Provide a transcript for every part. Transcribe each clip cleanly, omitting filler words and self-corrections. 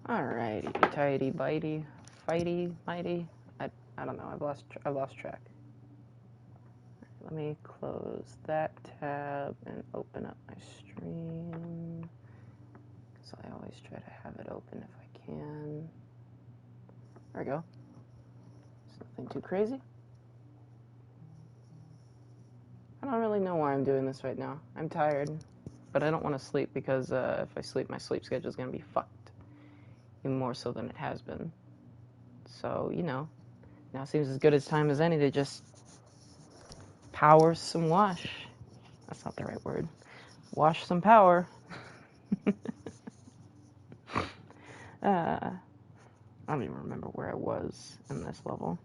Alrighty, tighty, bitey, fighty, mighty. I don't know. I've lost track. Let me close that tab and open up my stream. Because I always try to have it open if I can. There we go. It's nothing too crazy. I don't really know why I'm doing this right now. I'm tired, but I don't want to sleep because if I sleep, my sleep schedule is going to be fucked. Even more so than it has been. So, you know, now seems as good a time as any to just power some wash. That's not the right word. Wash some power. I don't even remember where I was in this level.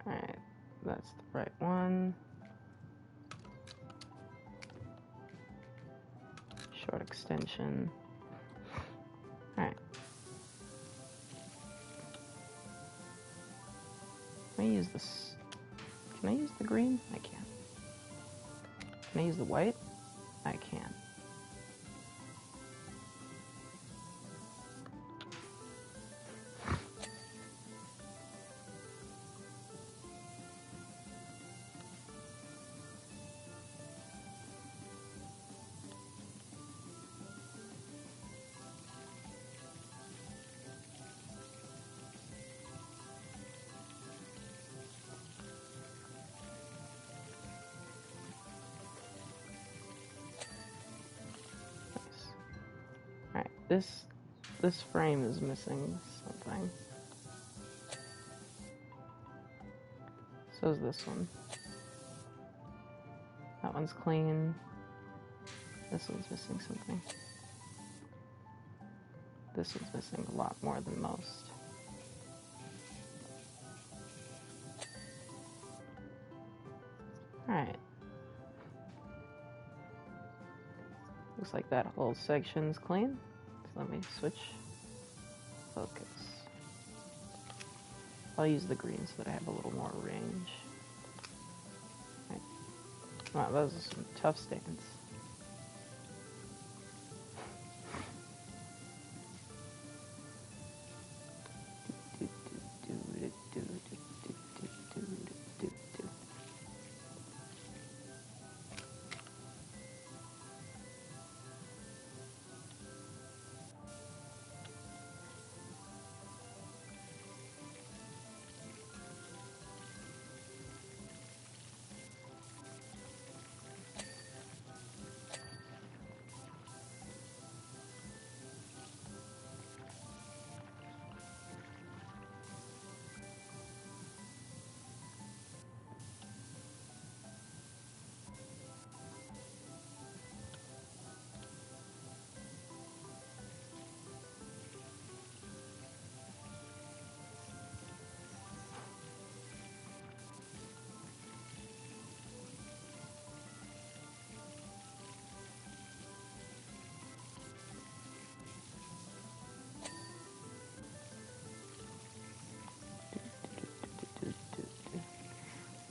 Alright, that's the right one. Short extension. Alright. Can I use this? Can I use the green? I can't. Can I use the white? I can. Alright, this frame is missing something. So is this one. That one's clean. This one's missing something. This one's missing a lot more than most. Alright. Looks like that whole section's clean. So let me switch focus. I'll use the green so that I have a little more range. Right. Wow, those are some tough stands.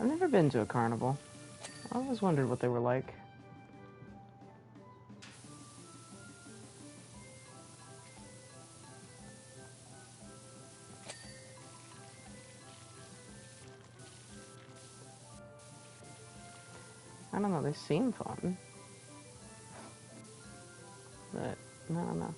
I've never been to a carnival. I always wondered what they were like. I don't know, they seem fun. But, I don't know.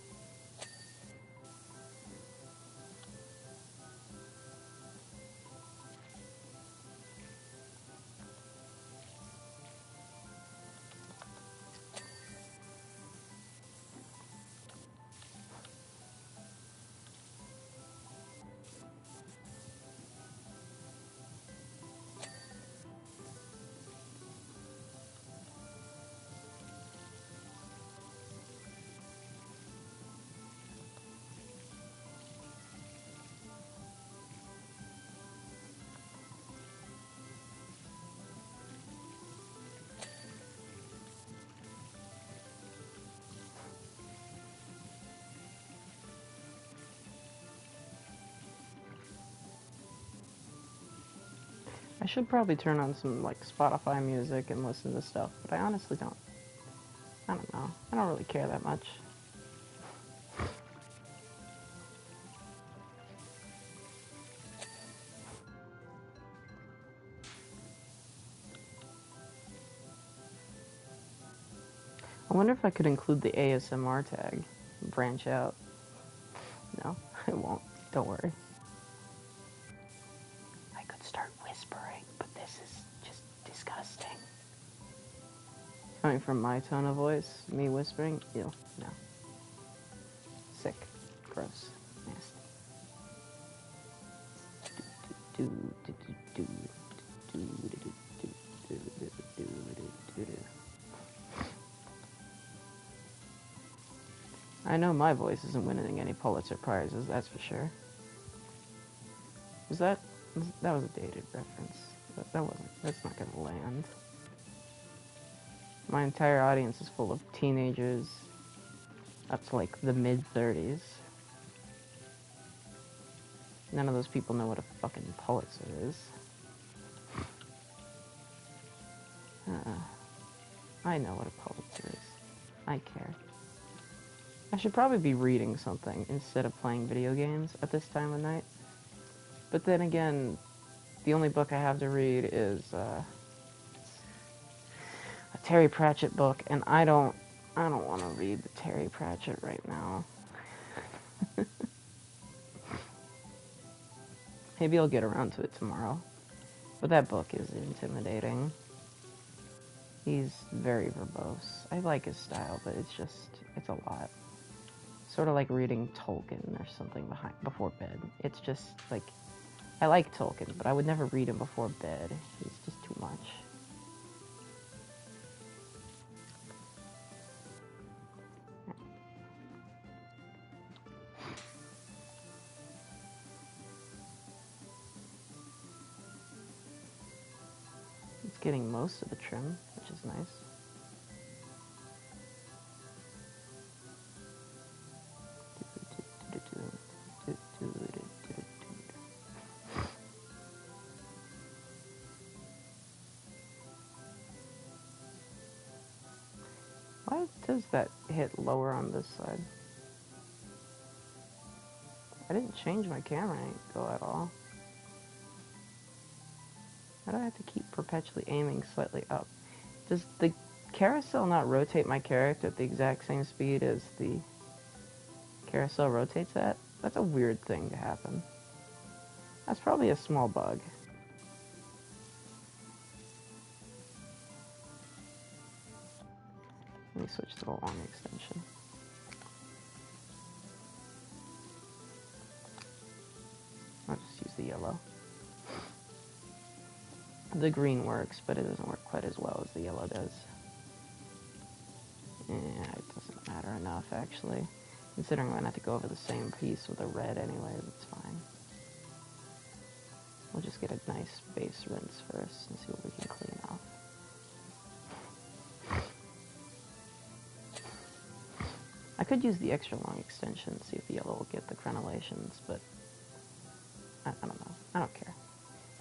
I should probably turn on some like Spotify music and listen to stuff, but I honestly don't. I don't know. I don't really care that much. I wonder if I could include the ASMR tag and branch out. No, I won't. Don't worry. I could start whispering, but this is just disgusting. Coming from my tone of voice, me whispering, ew, no. Sick. Gross. Nasty. I know my voice isn't winning any Pulitzer Prizes, that's for sure. That was a dated reference. That's not gonna land. My entire audience is full of teenagers up to like the mid-30s. None of those people know what a fucking Pulitzer is. I know what a Pulitzer is. I care. I should probably be reading something instead of playing video games at this time of night. But then again, the only book I have to read is a Terry Pratchett book, and I don't want to read the Terry Pratchett right now. Maybe I'll get around to it tomorrow. But that book is intimidating. He's very verbose. I like his style, but it's a lot. Sort of like reading Tolkien or something before bed. It's just like, I like Tolkien, but I would never read him before bed. He's just too much. It's getting most of the trim, which is nice. Why does that hit lower on this side? I didn't change my camera angle at all. Why do I have to keep perpetually aiming slightly up? Does the carousel not rotate my character at the exact same speed as the carousel rotates at? That's a weird thing to happen. That's probably a small bug. Let me switch to the long extension. I'll just use the yellow. The green works, but it doesn't work quite as well as the yellow does. Yeah, it doesn't matter enough, actually. Considering I'm going to have to go over the same piece with a red anyway, that's fine. We'll just get a nice base rinse first and see what we can clean off. I could use the extra long extension, see if the yellow will get the crenellations, but I don't know. I don't care.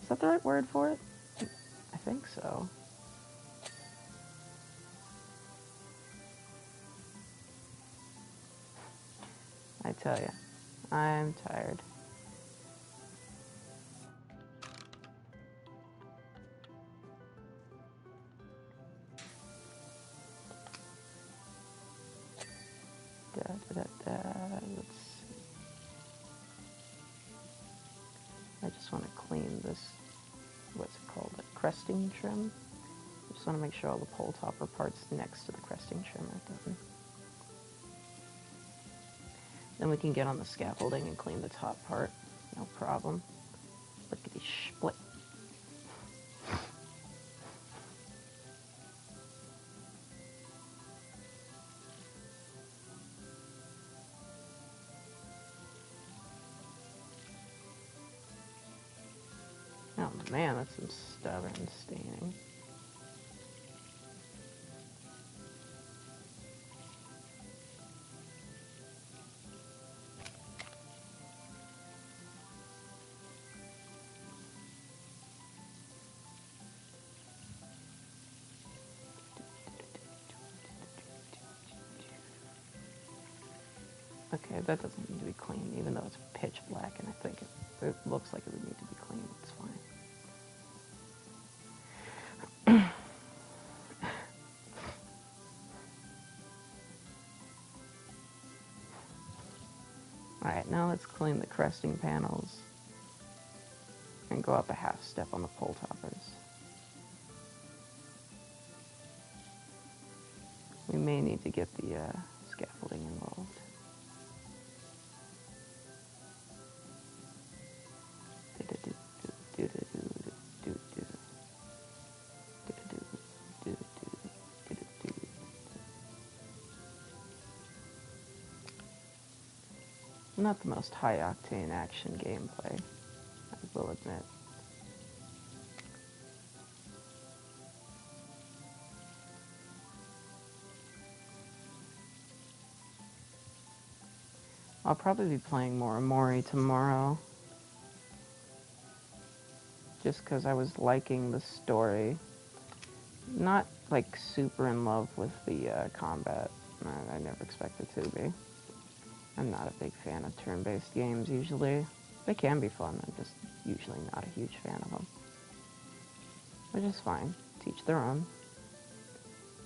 Is that the right word for it? I think so. I tell ya, I'm tired. Let's see. I just want to clean this, what's it called, a cresting trim. I just want to make sure all the pole topper parts next to the cresting trim are done. Then we can get on the scaffolding and clean the top part, no problem. Lickety split. Oh man, that's some stubborn staining. Okay, that doesn't need to be clean, even though it's pitch black, and I think it looks like it would need to be clean. It's fine. Alright, now let's clean the cresting panels and go up a half step on the pole toppers. We may need to get the scaffolding involved. Not the most high-octane action gameplay, I will admit. I'll probably be playing more Omori tomorrow, just because I was liking the story. Not, like, super in love with the combat. I never expected to be. I'm not a big fan of turn-based games, usually. They can be fun, I'm just usually not a huge fan of them. Which is fine. Teach their own.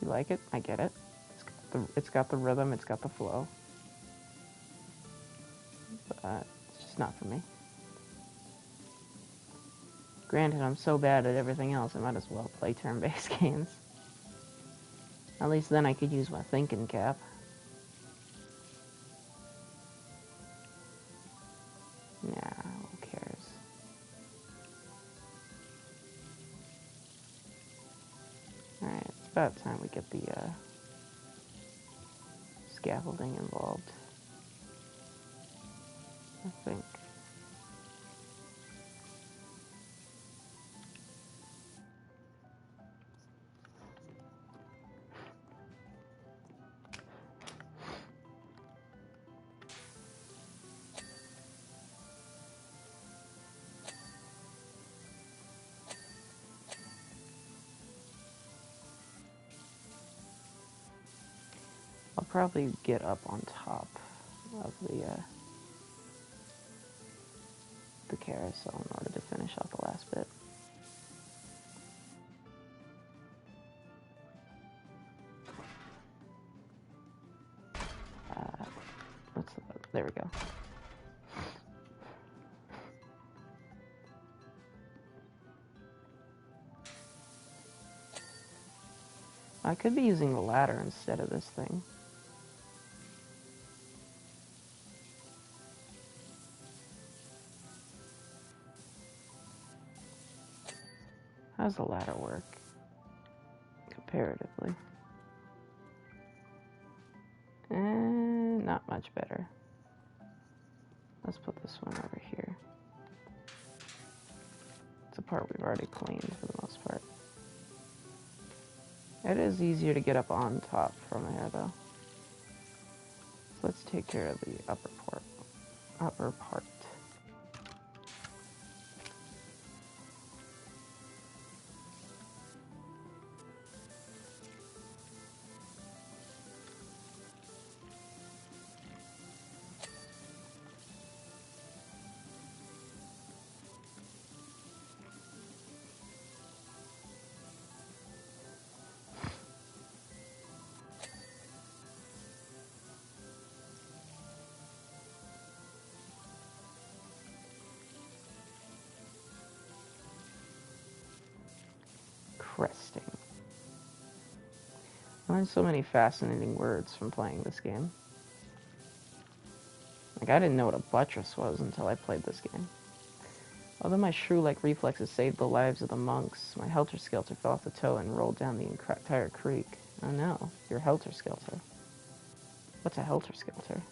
You like it? I get it. It's got the rhythm, it's got the flow. But it's just not for me. Granted, I'm so bad at everything else, I might as well play turn-based games. At least then I could use my thinking cap. Yeah, who cares? Alright, it's about time we get the scaffolding involved, I think. I'll probably get up on top of the carousel in order to finish off the last bit. There we go. I could be using the ladder instead of this thing. How does the ladder work, comparatively? Not much better. Let's put this one over here. It's a part we've already cleaned for the most part. It is easier to get up on top from there, though. So let's take care of the upper part. Cresting. I learned so many fascinating words from playing this game. Like, I didn't know what a buttress was until I played this game. Although my shrew-like reflexes saved the lives of the monks, my helter-skelter fell off the toe and rolled down the entire creek. Oh no, you're helter-skelter. What's a helter-skelter?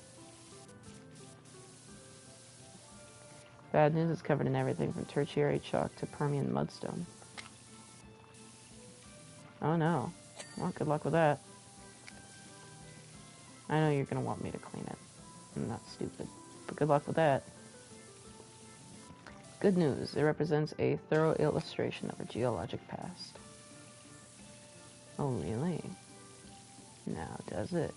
Bad news is covered in everything from tertiary chalk to Permian mudstone. Oh no. Well, good luck with that. I know you're gonna want me to clean it. I'm not stupid. But good luck with that. Good news. It represents a thorough illustration of our geologic past. Oh, really? Now, does it?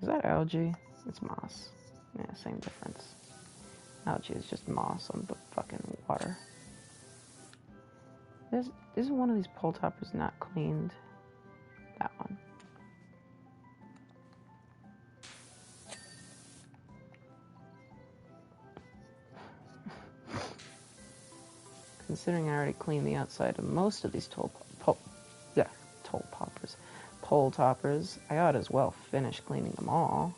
Is that algae? It's moss. Yeah, same difference. Algae is just moss on the fucking water. Isn't one of these pole toppers not cleaned? That one. Considering I already cleaned the outside of most of these pole toppers, I ought as well finish cleaning them all.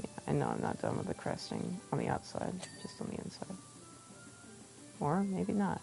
Yeah, I know I'm not done with the cresting on the outside, just on the inside. Or maybe not.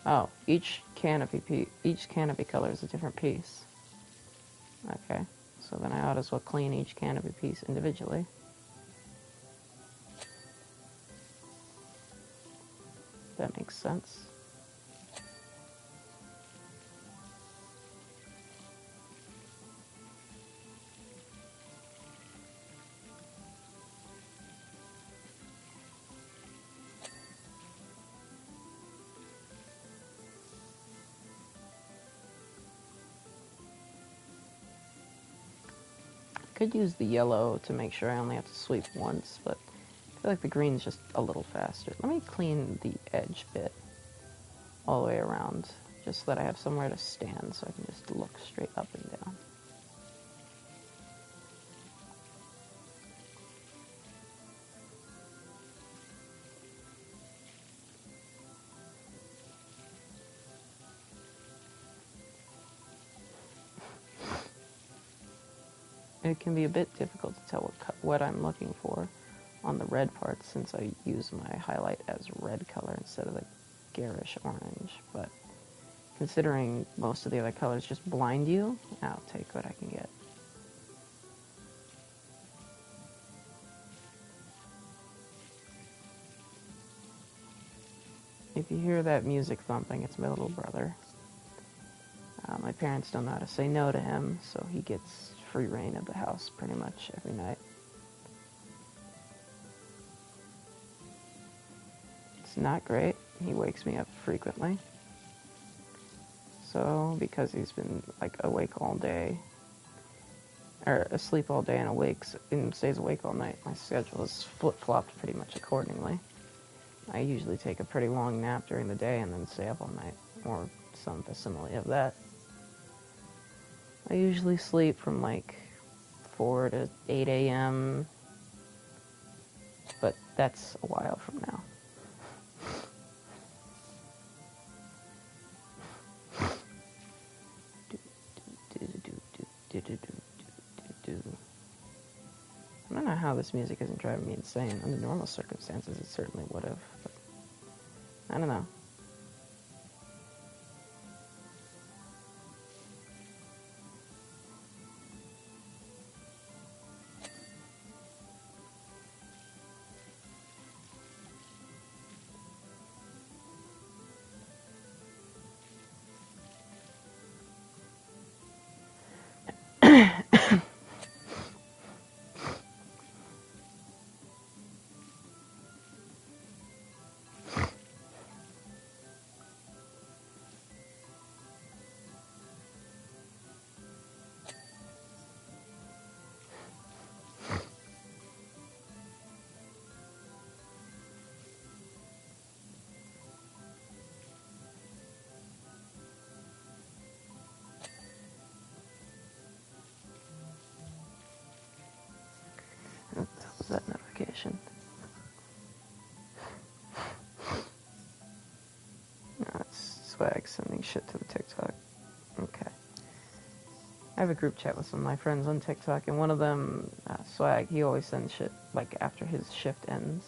Oh, each canopy color is a different piece. Okay, so then I ought as well clean each canopy piece individually. That makes sense. Could use the yellow to make sure I only have to sweep once, but I feel like the green's just a little faster. Let me clean the edge bit all the way around, just so that I have somewhere to stand so I can just look straight up and down. It can be a bit difficult to tell what I'm looking for on the red parts since I use my highlight as red color instead of the garish orange, but considering most of the other colors just blind you, I'll take what I can get. If you hear that music thumping, it's my little brother. My parents don't know how to say no to him, so he gets free reign of the house pretty much every night. It's not great. He wakes me up frequently. So, because he's been like awake all day, or asleep all day and stays awake all night, my schedule is flip-flopped pretty much accordingly. I usually take a pretty long nap during the day and then stay up all night, or some facsimile of that. I usually sleep from like 4 to 8 a.m., but that's a while from now. I don't know how this music isn't driving me insane. Under normal circumstances, it certainly would have, but I don't know. What was that notification? No, it's Swag sending shit to the TikTok. Okay. I have a group chat with some of my friends on TikTok, and one of them, Swag, he always sends shit like after his shift ends.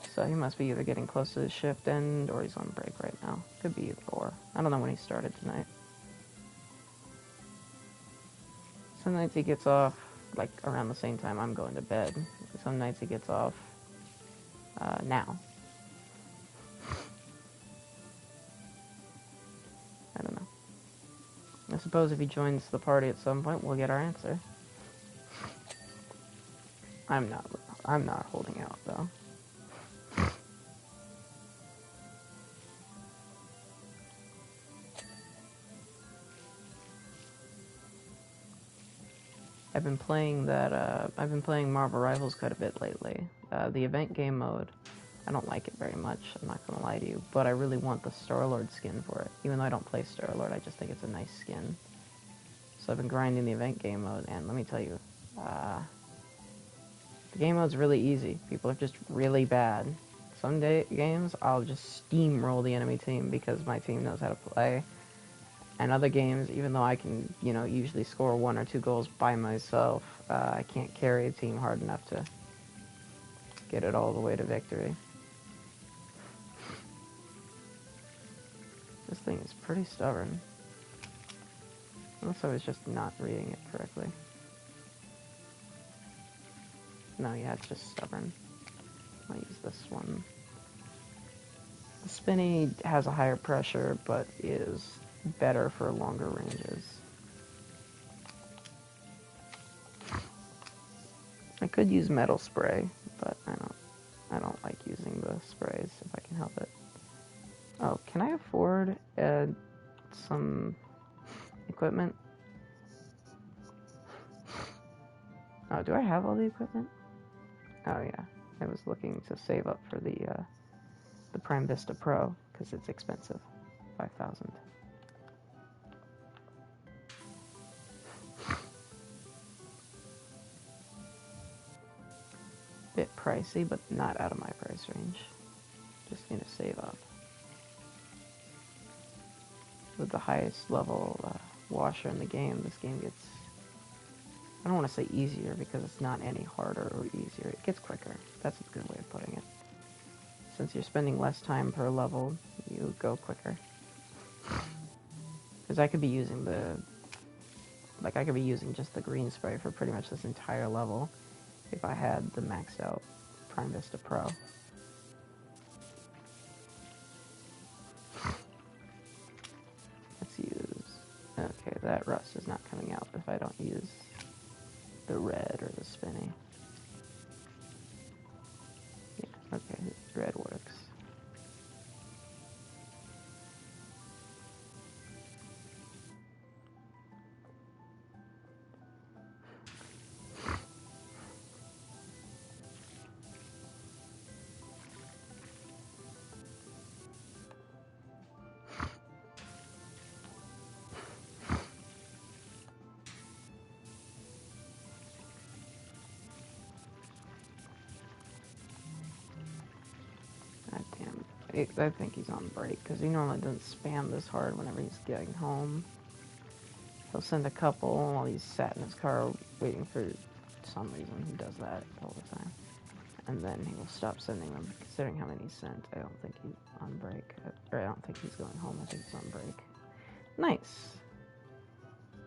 So he must be either getting close to the shift end or he's on break right now. Could be either or. I don't know when he started tonight. Some nights he gets off like around the same time I'm going to bed. Some nights he gets off now. I don't know. I suppose if he joins the party at some point, we'll get our answer. I'm not holding out though. I've been playing Marvel Rivals quite a bit lately. The event game mode, I don't like it very much, I'm not gonna lie to you, but I really want the Star-Lord skin for it. Even though I don't play Star-Lord, I just think it's a nice skin. So I've been grinding the event game mode, and let me tell you, the game mode's really easy. People are just really bad. Some games, I'll just steamroll the enemy team because my team knows how to play. And other games, even though I can, usually score 1 or 2 goals by myself, I can't carry a team hard enough to get it all the way to victory. This thing is pretty stubborn. Unless I was just not reading it correctly. No, yeah, it's just stubborn. I'll use this one. The Spinny has a higher pressure, but is better for longer ranges. I could use Metal Spray, but I don't like using the sprays if I can help it. Oh, can I afford some equipment? Oh, do I have all the equipment? Oh yeah, I was looking to save up for the Prime Vista Pro because it's expensive, 5,000. Bit pricey, but not out of my price range. Just need to save up. With the highest level washer in the game, this game gets, I don't want to say easier because it's not any harder or easier. It gets quicker. That's a good way of putting it. Since you're spending less time per level, you go quicker. Because I could be using just the green spray for pretty much this entire level if I had the maxed out Prime Vista Pro. Let's use, okay, that rust is not coming out if I don't use the red or the Spinny. Yeah, okay, red works. God damn. I think he's on break because he normally doesn't spam this hard whenever he's getting home. He'll send a couple while he's sat in his car waiting for some reason. He does that all the time. And then he will stop sending them. Considering how many he sent, I don't think he's on break. Or I don't think he's going home. I think he's on break. Nice.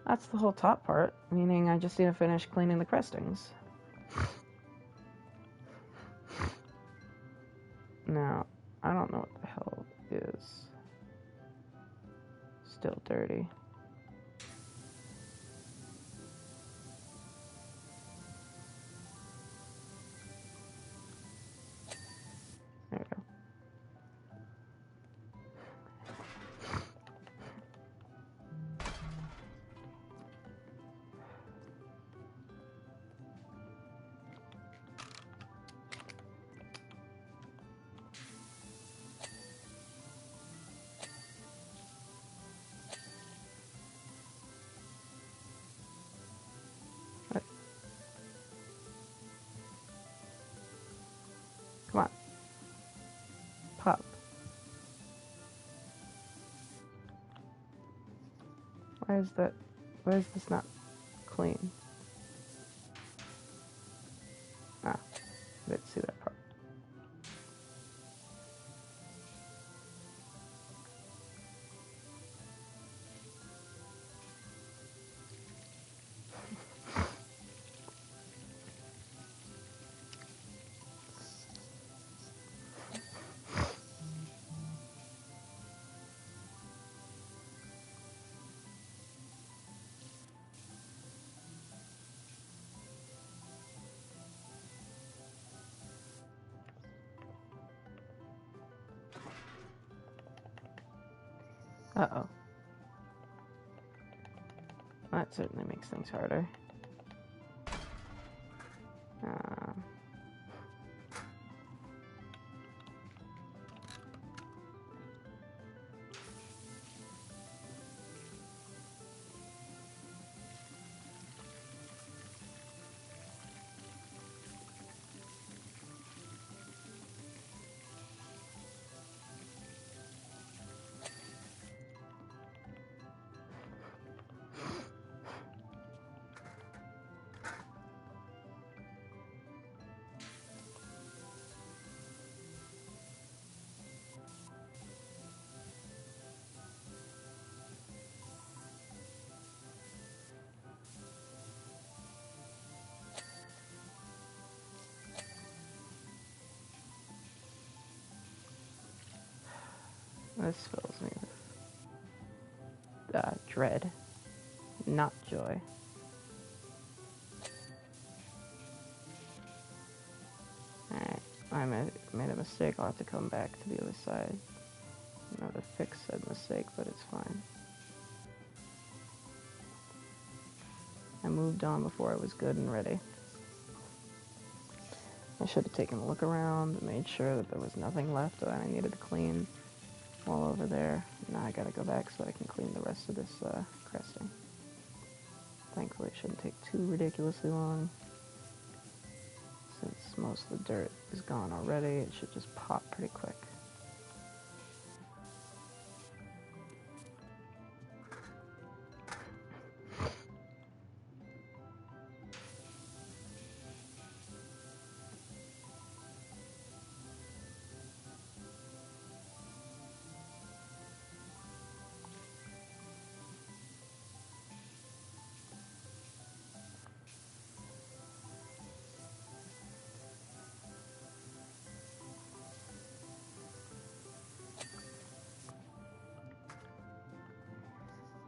That's the whole top part, meaning I just need to finish cleaning the crestings. Now, I don't know what the hell is still dirty. There we go. What? Come on. Pop. Why is this not clean? Ah, I didn't see that part. Uh-oh. That certainly makes things harder. Uh, this fills me with dread, not joy. Alright, I made a mistake. I'll have to come back to the other side. I know to fix said mistake, but it's fine. I moved on before I was good and ready. I should have taken a look around and made sure that there was nothing left that I needed to clean while over there. Now I gotta go back so I can clean the rest of this cresting. Thankfully it shouldn't take too ridiculously long. Since most of the dirt is gone already, it should just pop pretty quick.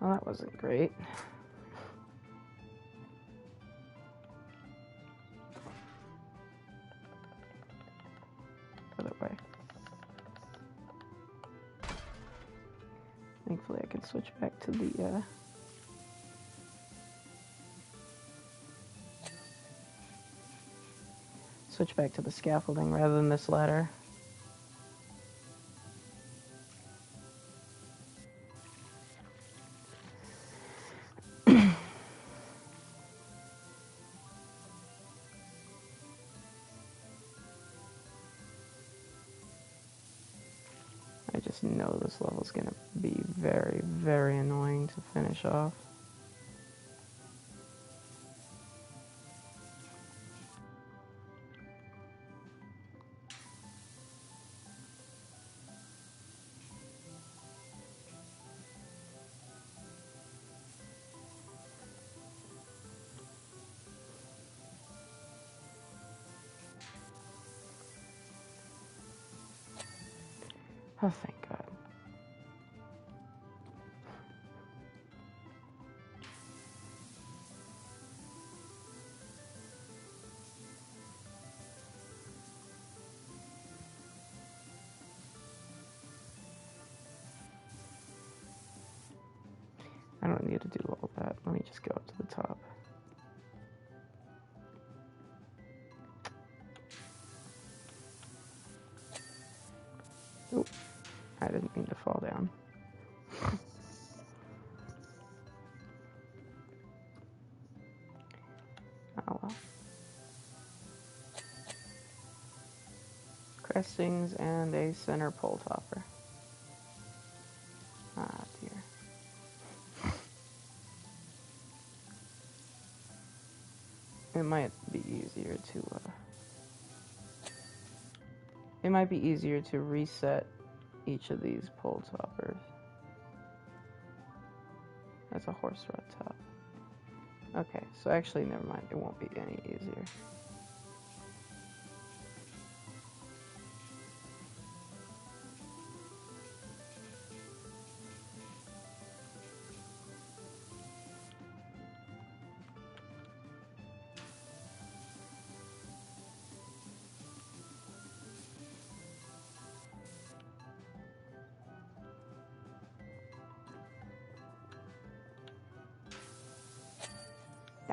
Well, that wasn't great. Other way. Thankfully I can switch back to the scaffolding rather than this ladder. I just know this level's gonna be very, very annoying to finish off. Oh, thank God. I don't need to do all that. Let me just go up to the top. Oop. I didn't mean to fall down. Oh well. Crestings and a center pole topper. Ah, dear. It might be easier to reset each of these pole toppers. That's a horse rut top. Okay, so actually, never mind. It won't be any easier.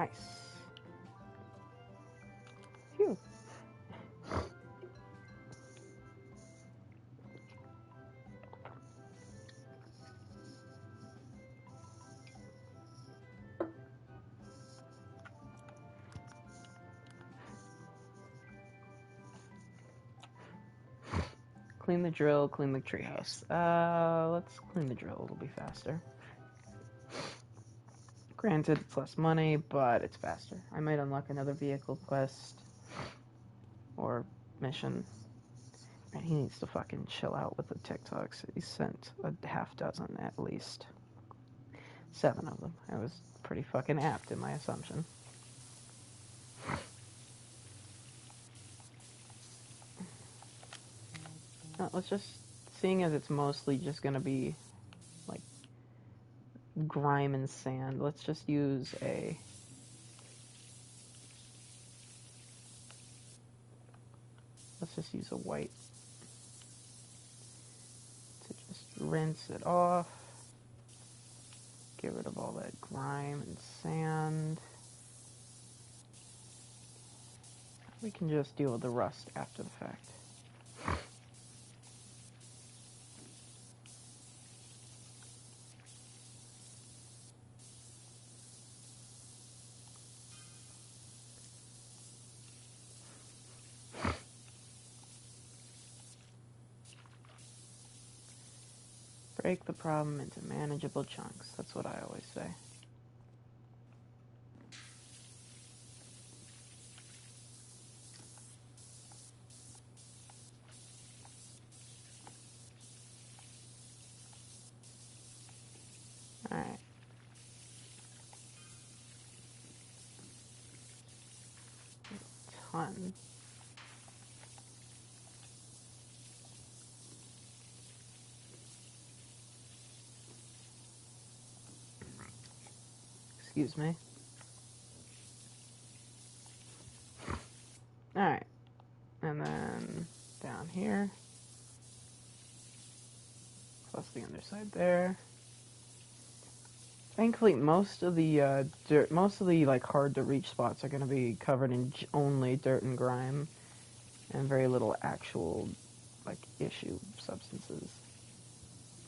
Nice. Phew. Clean the drill, clean the treehouse. Let's clean the drill, it'll be faster. Granted, it's less money, but it's faster. I might unlock another vehicle quest or mission. Man, he needs to fucking chill out with the TikToks. He sent a half dozen at least. 7 of them. I was pretty fucking apt in my assumption. Let's just, seeing as it's mostly just gonna be like grime and sand, let's just use a white to just rinse it off, get rid of all that grime and sand. We can just deal with the rust after the fact. Break the problem into manageable chunks. That's what I always say. Alright. Ton. Excuse me. Alright. And then down here. Plus the underside there. Thankfully, most of the like hard to reach spots are going to be covered in only dirt and grime, and very little actual like issue substances,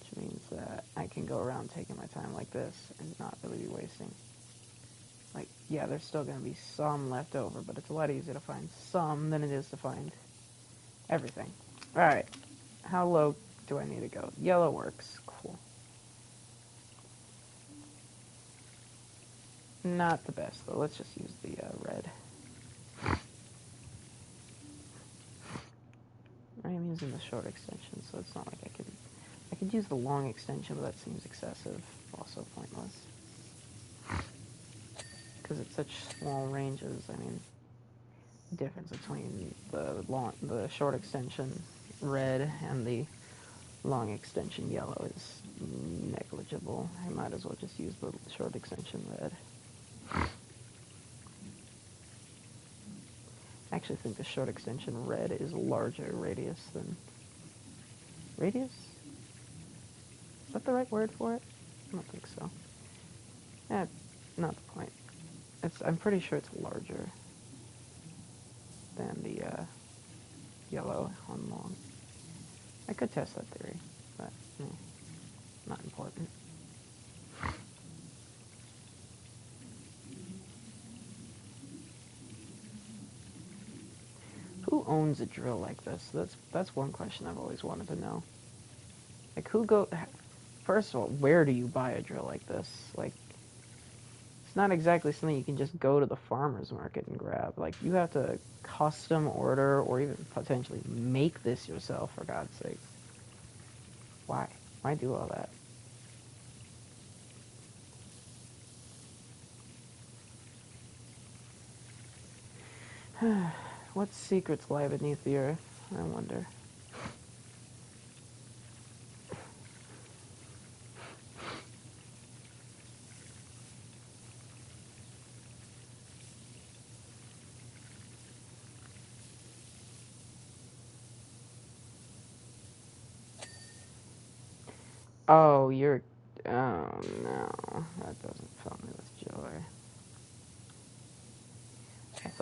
which means that I can go around taking my time like this and not really be wasting. Like, yeah, there's still going to be some left over, but it's a lot easier to find some than it is to find everything. All right, how low do I need to go? Yellow works. Cool. Not the best, though. Let's just use the red. I am using the short extension, so it's not like I could use the long extension, but that seems excessive. Also pointless. Because it's such small ranges, I mean, the difference between the short extension red and the long extension yellow is negligible. I might as well just use the short extension red. I actually think the short extension red is larger radius than... Radius? Is that the right word for it? I don't think so. Eh, not the point. I'm pretty sure it's larger than the yellow on long. I could test that theory, but not important. Who owns a drill like this? That's one question I've always wanted to know. Like, first of all, where do you buy a drill like this? Like, it's not exactly something you can just go to the farmer's market and grab. Like, you have to custom order or even potentially make this yourself, for God's sake. Why? Why do all that? What secrets lie beneath the earth? I wonder. Oh, oh no, that doesn't fill me with joy.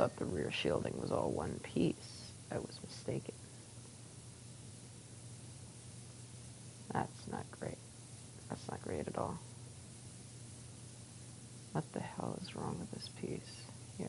thought the rear shielding was all one piece. I was mistaken. That's not great. That's not great at all. What the hell is wrong with this piece? Here.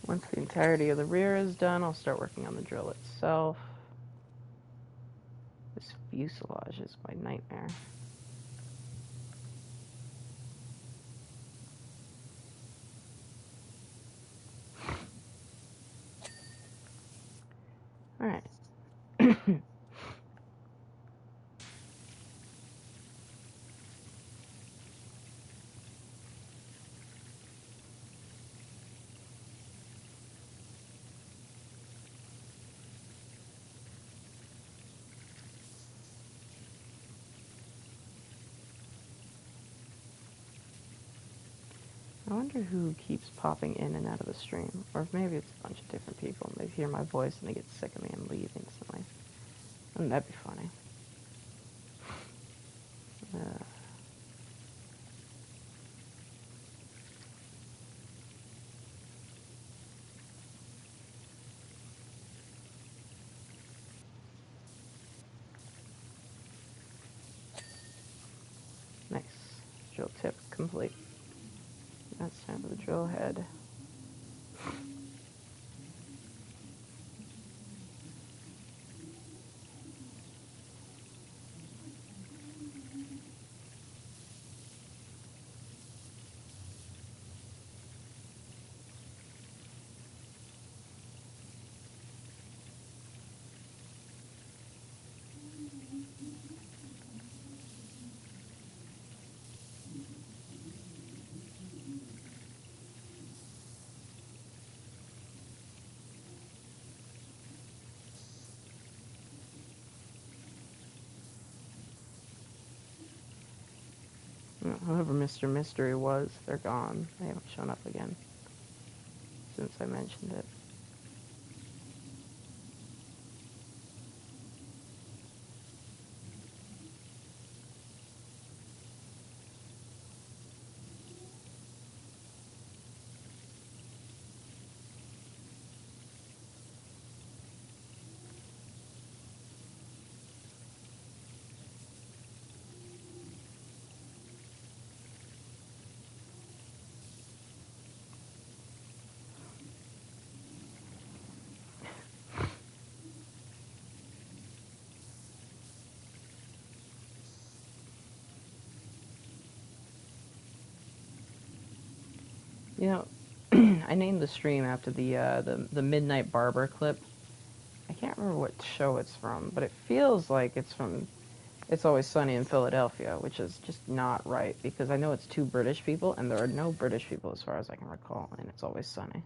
Once the entirety of the rear is done, I'll start working on the drill itself. This fuselage is my nightmare. Alright. I wonder who keeps popping in and out of the stream. Or if maybe it's a bunch of different people and they hear my voice and they get sick of me and leave instantly. Wouldn't that be funny? Nice. Drill tip complete. Now it's time for the drill head. Whoever Mr. Mystery was, they're gone. They haven't shown up again since I mentioned it. You know, I named the stream after the Midnight Barber clip. I can't remember what show it's from, but it feels like it's from It's Always Sunny in Philadelphia, which is just not right because I know it's two British people, and there are no British people as far as I can recall in It's Always Sunny.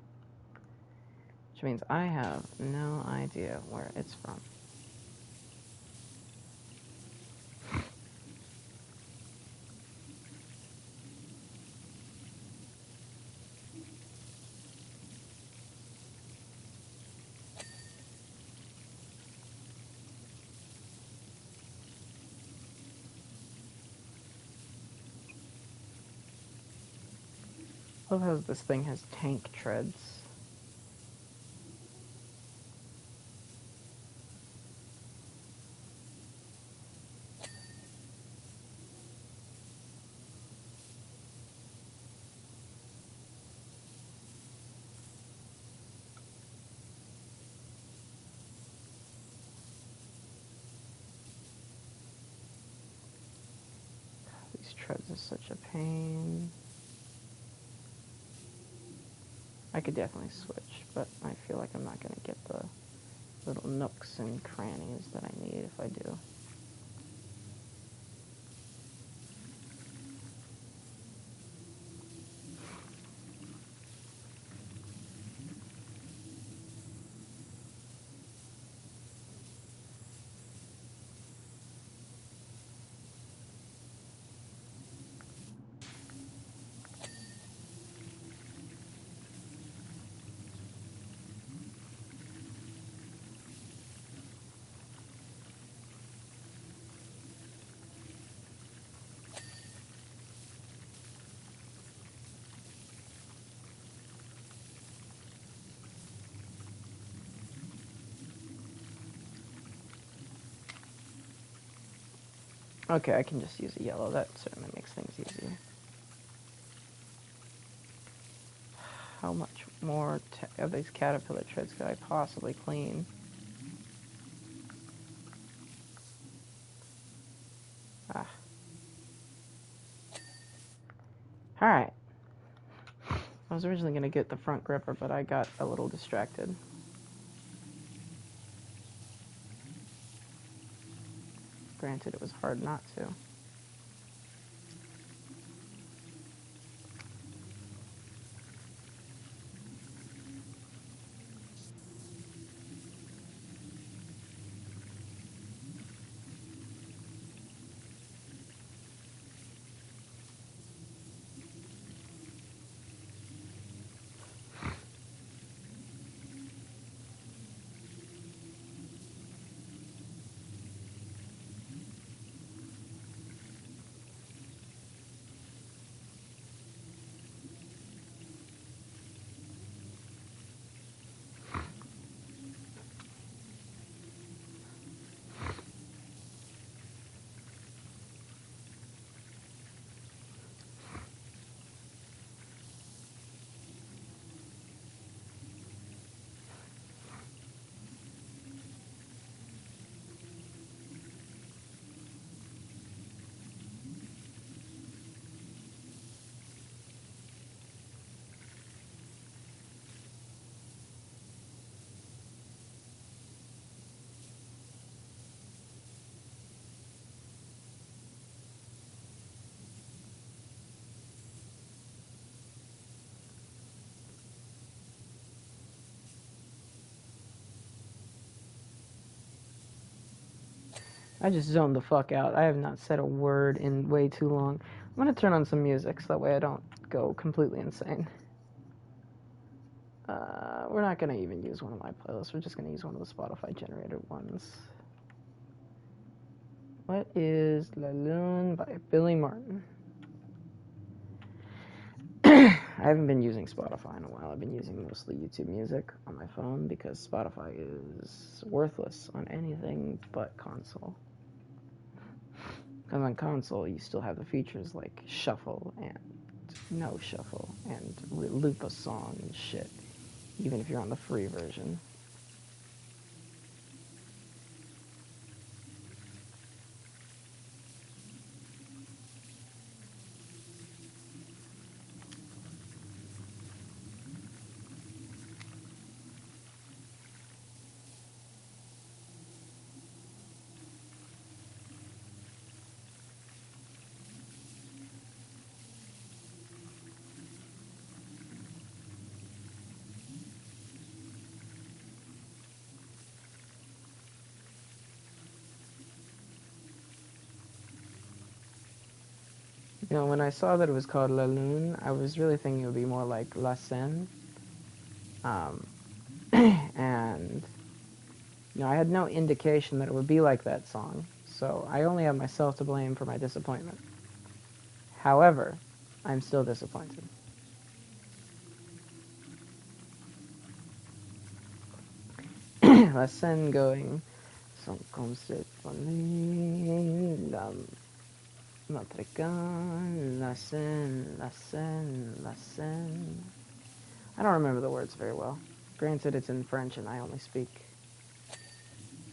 Which means I have no idea where it's from. I love how this thing has tank treads. These treads are such a pain. I could definitely switch, but I feel like I'm not going to get the little nooks and crannies that I need if I do. Okay, I can just use a yellow. That certainly makes things easier. How much more of these caterpillar treads could I possibly clean? Ah. Alright. I was originally going to get the front gripper, but I got a little distracted. Granted, it was hard not to. I just zoned the fuck out. I have not said a word in way too long. I'm going to turn on some music so that way I don't go completely insane. We're not going to even use one of my playlists. We're just going to use one of the Spotify generated ones. What is La Lune by Billy Martin? I haven't been using Spotify in a while. I've been using mostly YouTube Music on my phone because Spotify is worthless on anything but console. Because on console, you still have the features like shuffle and no shuffle and loop a song and shit, even if you're on the free version. You know, when I saw that it was called La Lune, I was really thinking it would be more like La Seine. And, you know, I had no indication that it would be like that song, so I only have myself to blame for my disappointment. However, I'm still disappointed. La Seine going, sans comme cette folie, notre gun, La Seine, La Seine, La Seine. I don't remember the words very well. Granted, it's in French and I only speak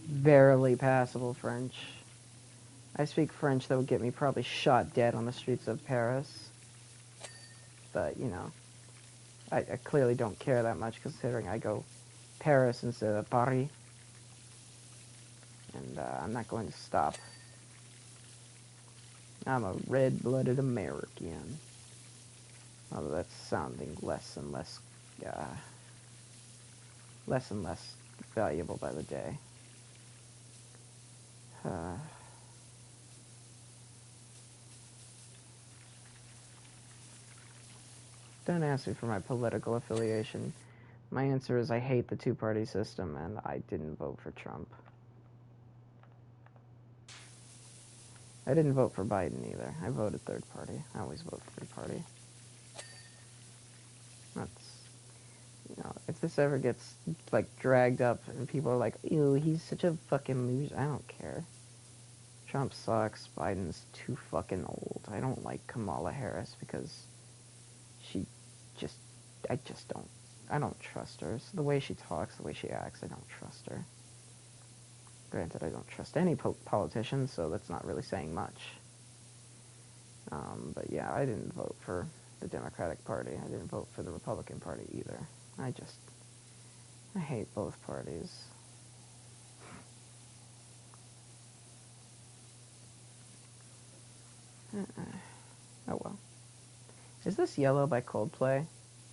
verily passable French. I speak French that would get me probably shot dead on the streets of Paris. But, you know, I clearly don't care that much considering I go Paris instead of Paris. And I'm not going to stop. I'm a red-blooded American. Although that's sounding less and less valuable by the day. Don't ask me for my political affiliation. My answer is I hate the two-party system, and I didn't vote for Trump. I didn't vote for Biden either. I voted third party. I always vote third party. That's, if this ever gets, like, dragged up and people are like, ew, he's such a fucking loser, I don't care. Trump sucks. Biden's too fucking old. I don't like Kamala Harris because I don't trust her. So the way she talks, the way she acts, I don't trust her. Granted, I don't trust any politician, so that's not really saying much. But yeah, I didn't vote for the Democratic Party. I didn't vote for the Republican Party either. I hate both parties. Oh well. Is this Yellow by Coldplay?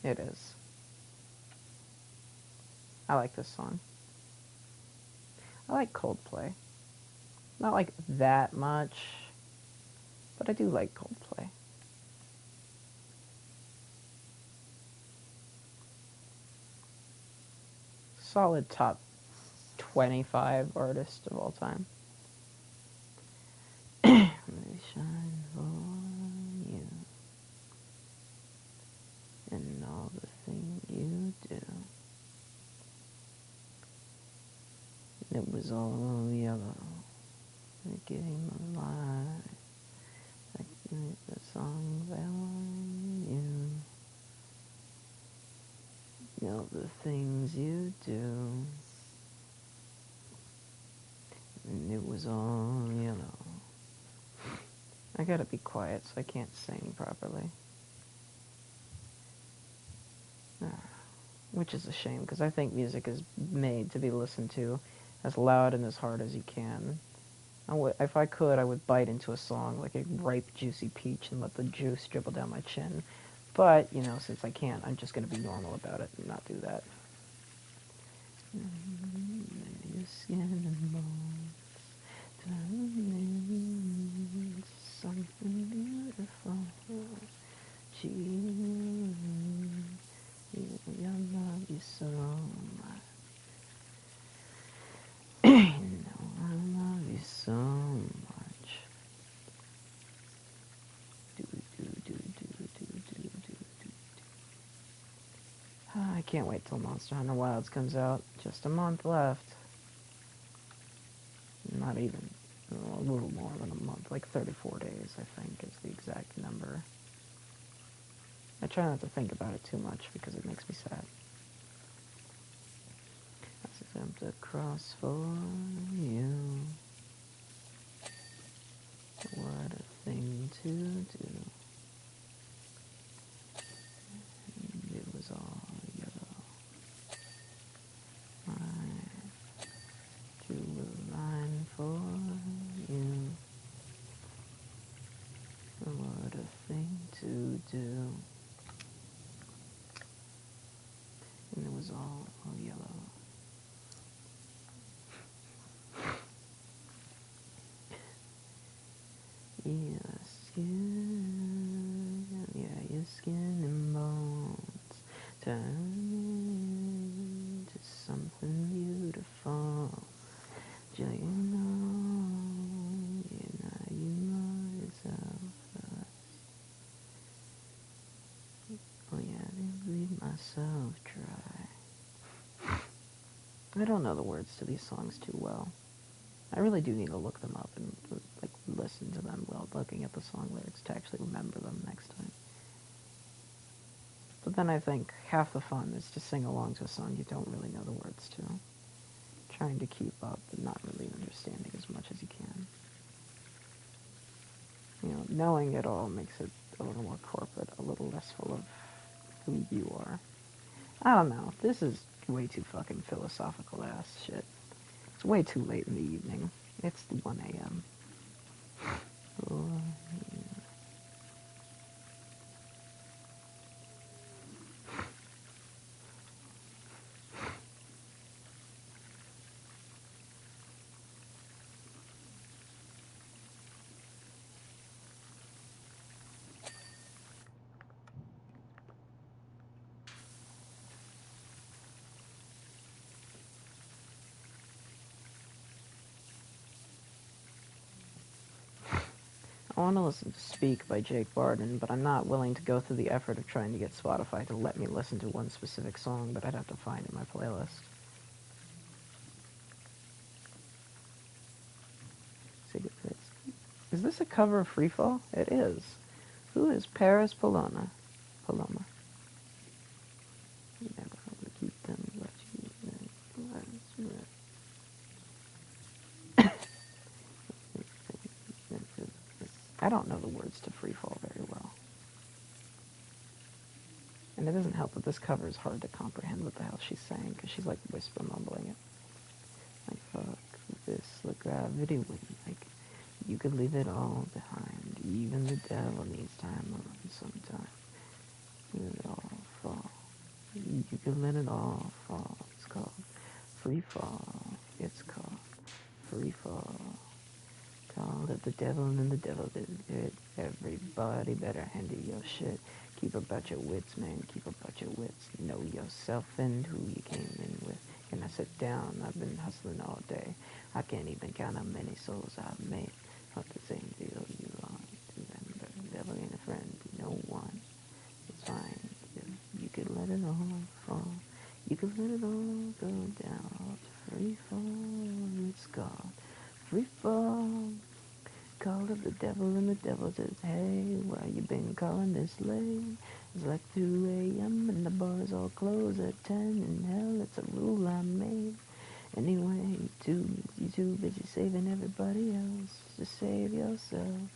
It is. I like this song. I like Coldplay. Not like that much, but I do like Coldplay. Solid top 25 artist of all time. Shine for you and all the things you do. It was all yellow. It came alive. Like the song fell on you. You know the things you do. And it was all yellow. I gotta be quiet so I can't sing properly. Which is a shame, because I think music is made to be listened to as loud and as hard as you can. If I could, I would bite into a song like a ripe, juicy peach and let the juice dribble down my chin. But, since I can't, I'm just going to be normal about it and not do that. Your skin and bones turn into something beautiful. I love you so much. I love you so much. I can't wait till Monster Hunter Wilds comes out. Just a month left. Not even. A little more than a month. Like 34 days, I think, is the exact number. I try not to think about it too much because it makes me sad. I jumped across for you. What a thing to do. It was all yellow. I drew a line for you. What a thing to do. And it was all yellow. Your skin, your skin and bones turn into something beautiful. Do you love yourself first. Oh yeah, I didn't leave myself dry. I don't know the words to these songs too well. I really do need to look them up and listen to them while looking at the song lyrics to actually remember them next time. But then I think half the fun is to sing along to a song you don't really know the words to. Trying to keep up but not really understanding as much as you can. Knowing it all makes it a little more corporate, a little less full of who you are. I don't know. This is way too fucking philosophical ass shit. It's way too late in the evening. It's 1 a.m. Oh, I want to listen to Speak by Jake Barden, but I'm not willing to go through the effort of trying to get Spotify to let me listen to one specific song that I'd have to find in my playlist. Is this a cover of Freefall? It is. Who is Paris Paloma? Paloma. You never want to keep them, but you I don't know the words to Freefall very well. And it doesn't help that this cover is hard to comprehend what the hell she's saying, because she's like whisper mumbling it. Like, fuck this, the gravity wind, like, you could leave it all behind. Even the devil needs time alone sometime. Let it all fall. You can let it all fall. It's called free fall. It's called free fall. Called it the devil and the devil did it. Everybody better handle your shit. Keep about your wits, man. Keep about your wits. Know yourself and who you came in with. Can I sit down? I've been hustling all day. I can't even count how many souls I've made. Not the same deal you are. Remember, devil ain't a friend to no one. It's fine. You could let it all fall. You could let it all go down. Free fall. It's called free fall. Called of the devil and the devil says, hey, why you been calling this late? It's like 2 a.m. and the bars all close at 10. And hell, it's a rule I made. Anyway, you too busy saving everybody else to save yourself.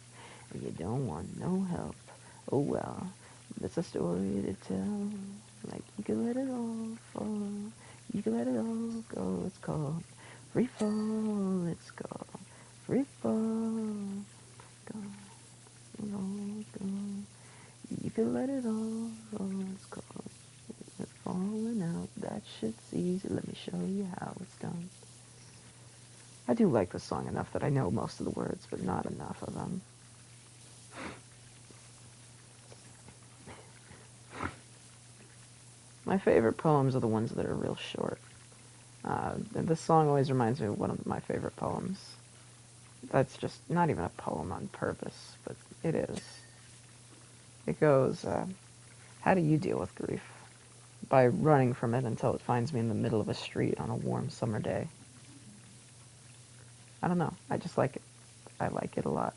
And you don't want no help. Oh well, that's a story to tell. Like you can let it all fall. You can let it all go. It's called free fall. It's called free fall. Go, go. You can let it all go. It's called falling out. That shit's easy. Let me show you how it's done. I do like the song enough that I know most of the words, but not enough of them. My favorite poems are the ones that are real short. This song always reminds me of one of my favorite poems. That's just not even a poem on purpose, but it is. It goes, how do you deal with grief? By running from it until it finds me in the middle of a street on a warm summer day. I don't know. I just like it. I like it a lot.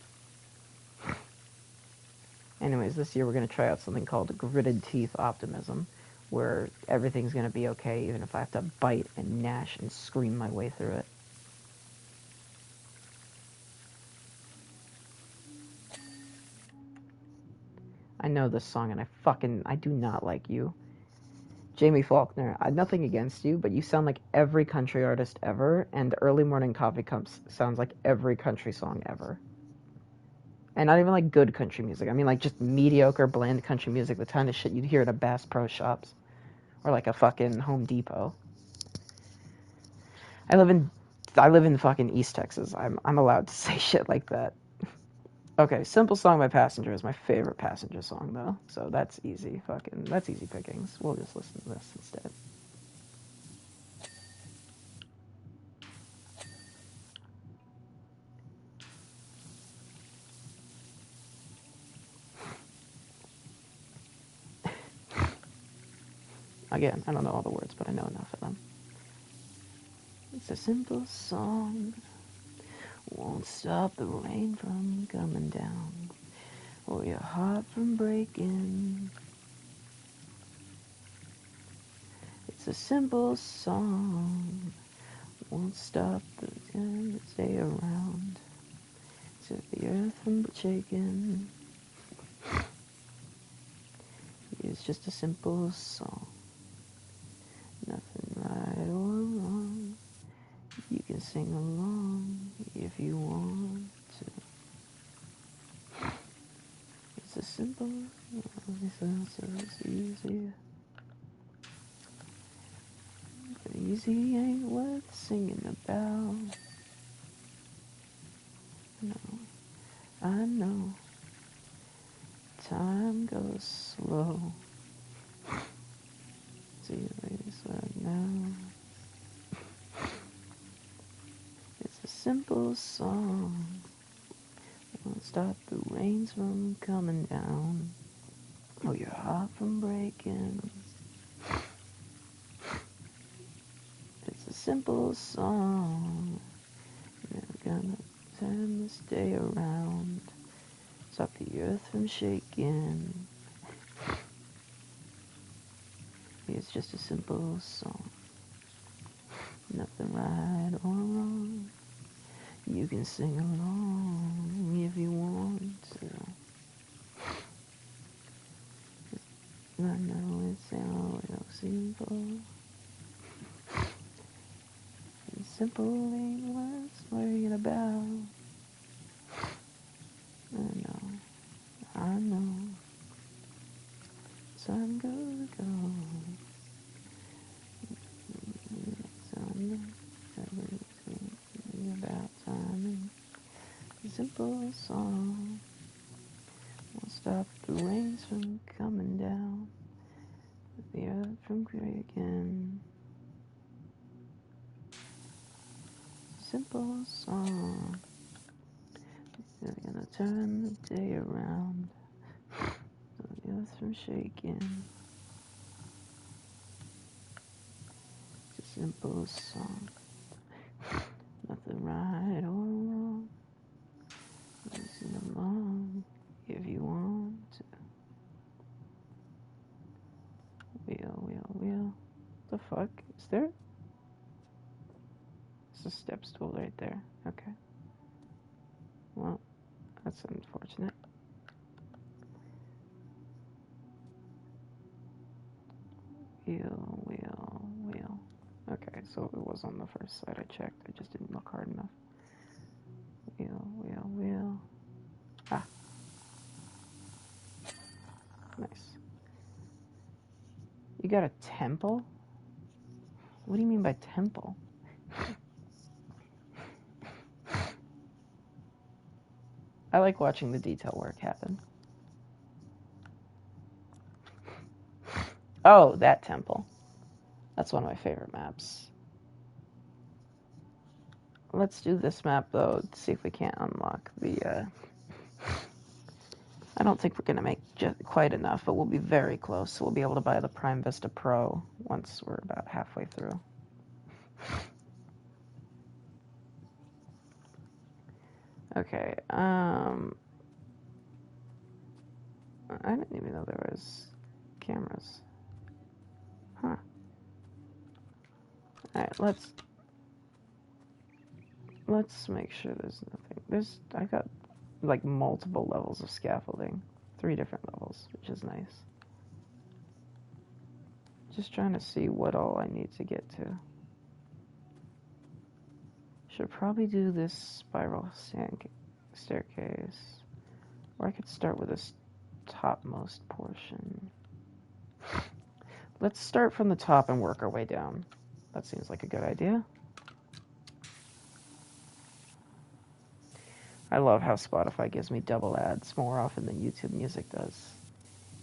Anyways, this year we're going to try out something called gritted teeth optimism, where everything's going to be okay even if I have to bite and gnash and scream my way through it. I know this song and I do not like you. Jamie Faulkner, nothing against you, but you sound like every country artist ever, and Early Morning Coffee Cups sounds like every country song ever. And not even like good country music. I mean like just mediocre, bland country music, the kind of shit you'd hear at a Bass Pro Shops. Or like a fucking Home Depot. I live in fucking East Texas. I'm allowed to say shit like that. Okay, Simple Song by Passenger is my favorite Passenger song though. So that's easy pickings. We'll just listen to this instead. Again, I don't know all the words, but I know enough of them. It's a simple song. Won't stop the rain from coming down, or your heart from breaking. It's a simple song. Won't stop the time to stay around. To the earth from shaking. It's just a simple song. Nothing right or wrong. You can can sing along if you want to. It's a simple, it's easy. But easy ain't worth singing about. No, I know. Time goes slow. See you ladies right now. It's a simple song. Won't stop the rains from coming down. Oh, your heart from breaking. It's a simple song. Never gonna turn this day around. Stop the earth from shaking. It's just a simple song. Nothing right or wrong. You can sing along if you want to. I know it sounds real simple. Simple ain't worth worrying about. I know. Time goes go. Time everything about time. Simple song. Won't stop the rains from coming down. The earth from breaking. Simple song. They're gonna turn the day around. The earth from shaking. It's a simple song. Nothing right or wrong. Listen along if you want to. Wheel. The fuck? Is there? There's a step stool right there. Okay. Well, that's unfortunate. Wheel. Okay, so it was on the first side I checked. I just didn't look hard enough. Wheel. Ah. Nice. You got a temple? What do you mean by temple? I like watching the detail work happen. Oh, that temple. That's one of my favorite maps. Let's do this map, though, to see if we can't unlock the, I don't think we're going to make quite enough, but we'll be very close. So we'll be able to buy the Prime Vista Pro once we're about halfway through. Okay, I didn't even know there was cameras. Huh. Alright, let's make sure there's nothing. I got, like, multiple levels of scaffolding. 3 different levels, which is nice. Just trying to see what all I need to get to. Should probably do this spiral staircase. Or I could start with this topmost portion. Let's start from the top and work our way down. That seems like a good idea. I love how Spotify gives me double ads more often than YouTube Music does.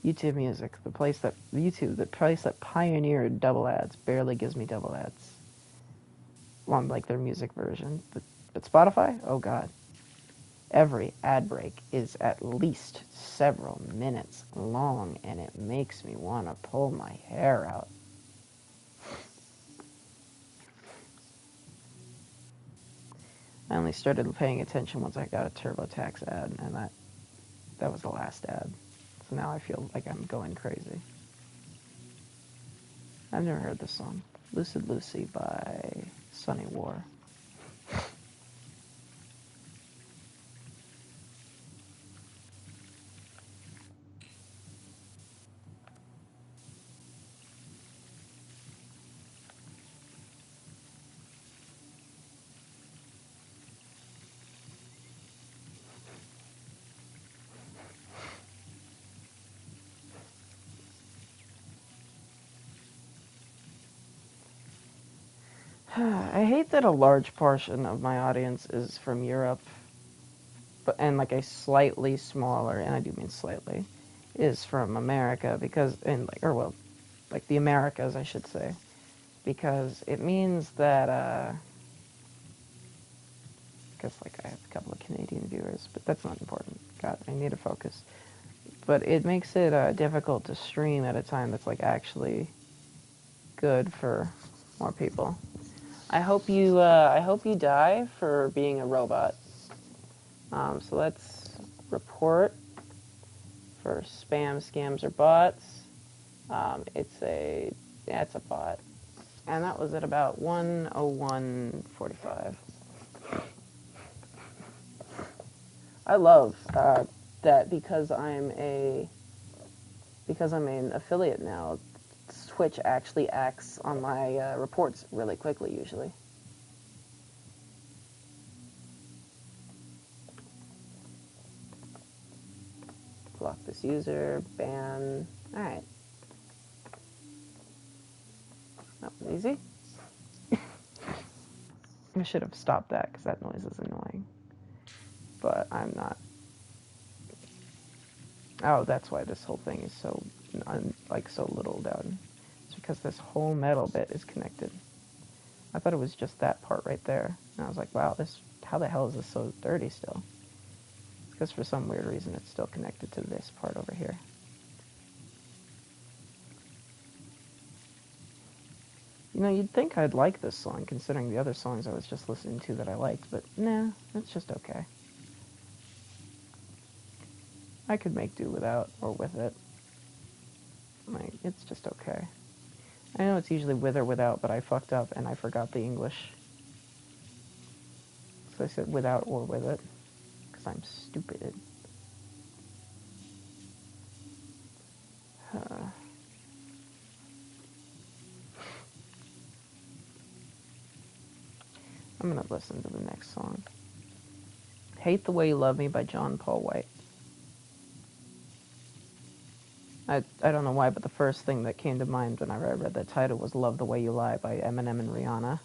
YouTube Music, the place that pioneered double ads, barely gives me double ads. On like their music version. But Spotify? Oh god. Every ad break is at least several minutes long, and it makes me want to pull my hair out. I only started paying attention once I got a TurboTax ad, and that was the last ad. So now I feel like I'm going crazy. I've never heard this song. Lucid Lucy by Sunny War. I hate that a large portion of my audience is from Europe, but and like a slightly smaller, and I do mean slightly, is from America because and like or well, like the Americas I should say, because it means that because like I have a couple of Canadian viewers, but that's not important. God, I need to focus. But it makes it difficult to stream at a time that's like actually good for more people. I hope you die for being a robot. So let's report for spam, scams, or bots. It's a bot, and that was at about 1:01:45. I love that because I'm an affiliate now. Twitch actually acts on my reports really quickly usually. Block this user, ban. Alright. That was easy. I should have stopped that because that noise is annoying. But I'm not. Oh, that's why this whole thing is so, like, so little down. It's because this whole metal bit is connected. I thought it was just that part right there. And I was like, wow, how the hell is this so dirty still? Because for some weird reason it's still connected to this part over here. You know, you'd think I'd like this song, considering the other songs I was just listening to that I liked, but nah, it's just okay. I could make do without or with it. Like, it's just okay. I know it's usually with or without, but I fucked up and I forgot the English. So I said without or with it, because I'm stupid. I'm gonna listen to the next song. Hate the Way You Love Me by John Paul White. I don't know why, but the first thing that came to mind whenever I read that title was Love the Way You Lie by Eminem and Rihanna.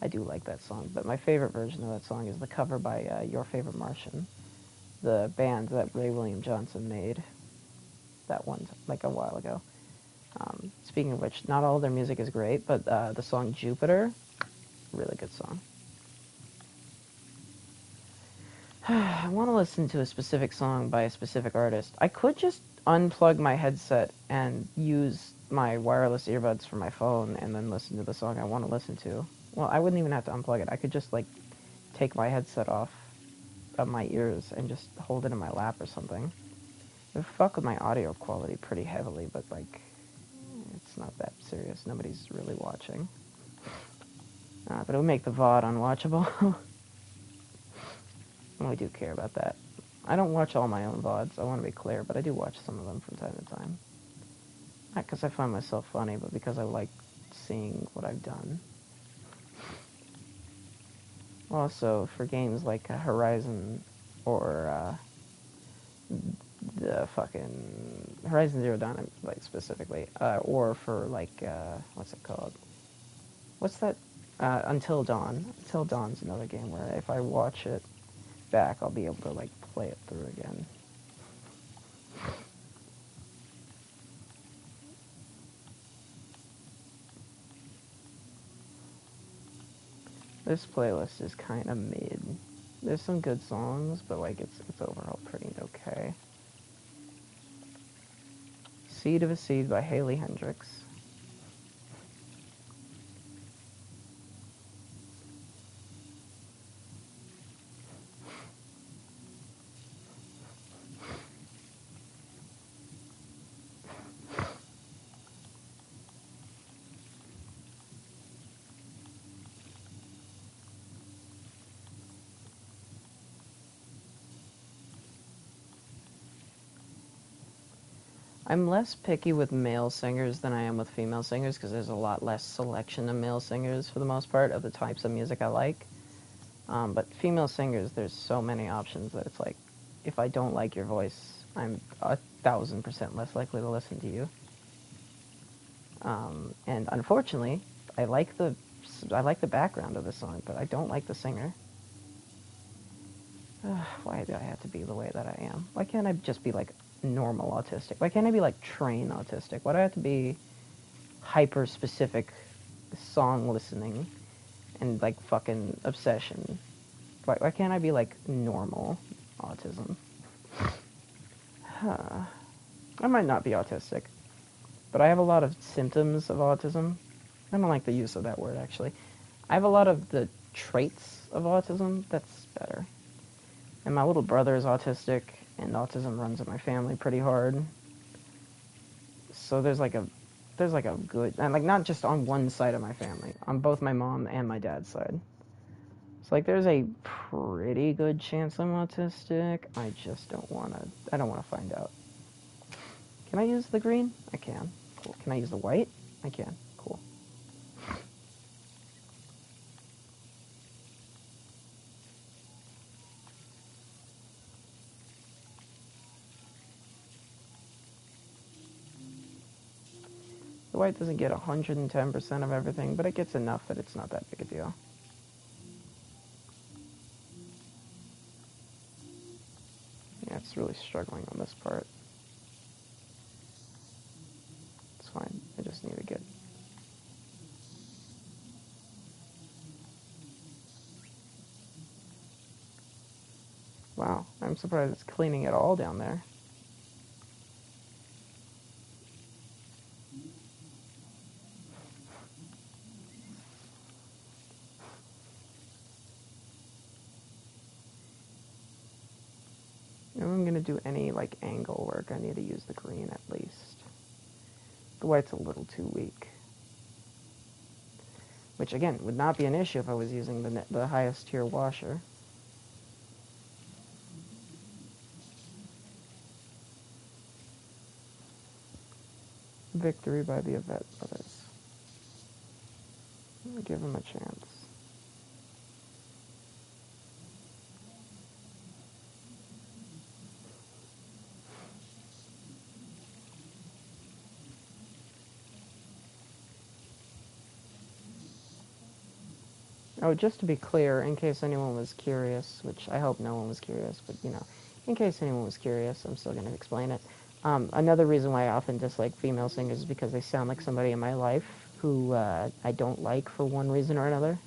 I do like that song, but my favorite version of that song is the cover by Your Favorite Martian, the band that Ray William Johnson made that one, like a while ago. Speaking of which, not all their music is great, but the song Jupiter, really good song. I want to listen to a specific song by a specific artist. I could just unplug my headset and use my wireless earbuds for my phone and then listen to the song I want to listen to. Well, I wouldn't even have to unplug it. I could just, like, take my headset off of my ears and just hold it in my lap or something. It would fuck with my audio quality pretty heavily, but, like, it's not that serious. Nobody's really watching. But it would make the VOD unwatchable. I do care about that. I don't watch all my own VODs, I want to be clear, but I do watch some of them from time to time. Not because I find myself funny, but because I like seeing what I've done. Also, for games like Horizon or the fucking Horizon Zero Dawn, like specifically, or for like what's it called? What's that? Until Dawn. Until Dawn's another game where if I watch it back, I'll be able to like play it through again. This playlist is kind of mid. There's some good songs, but like it's overall pretty okay. Seed of a Seed by Haley Hendrix. I'm less picky with male singers than I am with female singers because there's a lot less selection of male singers for the most part of the types of music I like. But female singers, there's so many options that it's like, if I don't like your voice, I'm 1,000% less likely to listen to you. And unfortunately, I like the I like the background of the song, but I don't like the singer. Why do I have to be the way that I am? Why can't I just be like normal autistic? Why can't I be like train autistic? Why do I have to be hyper specific song listening and like fucking obsession? Why can't I be like normal autism? I might not be autistic, but I have a lot of symptoms of autism. I don't like the use of that word actually. I have a lot of the traits of autism. That's better. And my little brother is autistic, and autism runs in my family pretty hard. So there's like a good, and like not just on one side of my family, on both my mom and my dad's side. So like there's a pretty good chance I'm autistic. I just don't wanna. I don't wanna find out. Can I use the green? I can. Cool. Can I use the white? I can. Cool. The white doesn't get 110% of everything, but it gets enough that it's not that big a deal. Yeah, it's really struggling on this part. It's fine. I just need to get... Wow, I'm surprised it's cleaning it all down there. If I'm going to do any like angle work, I need to use the green at least. The white's a little too weak. Which again, would not be an issue if I was using the highest tier washer. Victory by the Yvette brothers. Give them a chance. Oh, just to be clear, in case anyone was curious, which I hope no one was curious, but you know, in case anyone was curious, I'm still going to explain it. Another reason why I often dislike female singers is because they sound like somebody in my life who I don't like for one reason or another.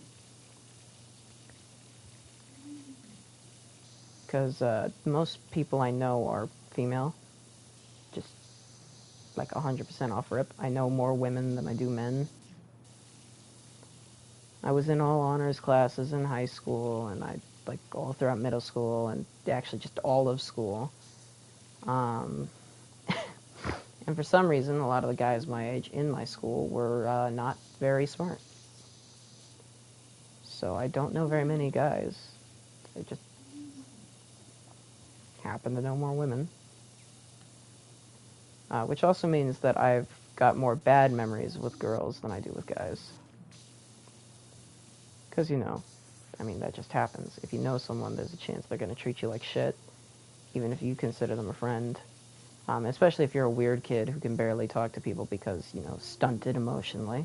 Because most people I know are female, just like 100% off rip. I know more women than I do men. I was in all honors classes in high school, and I like all throughout middle school, and actually just all of school. And for some reason, a lot of the guys my age in my school were not very smart. So I don't know very many guys. I just happen to know more women. Which also means that I've got more bad memories with girls than I do with guys. Because, you know, I mean, that just happens. If you know someone, there's a chance they're going to treat you like shit, even if you consider them a friend. Especially if you're a weird kid who can barely talk to people because, you know, stunted emotionally.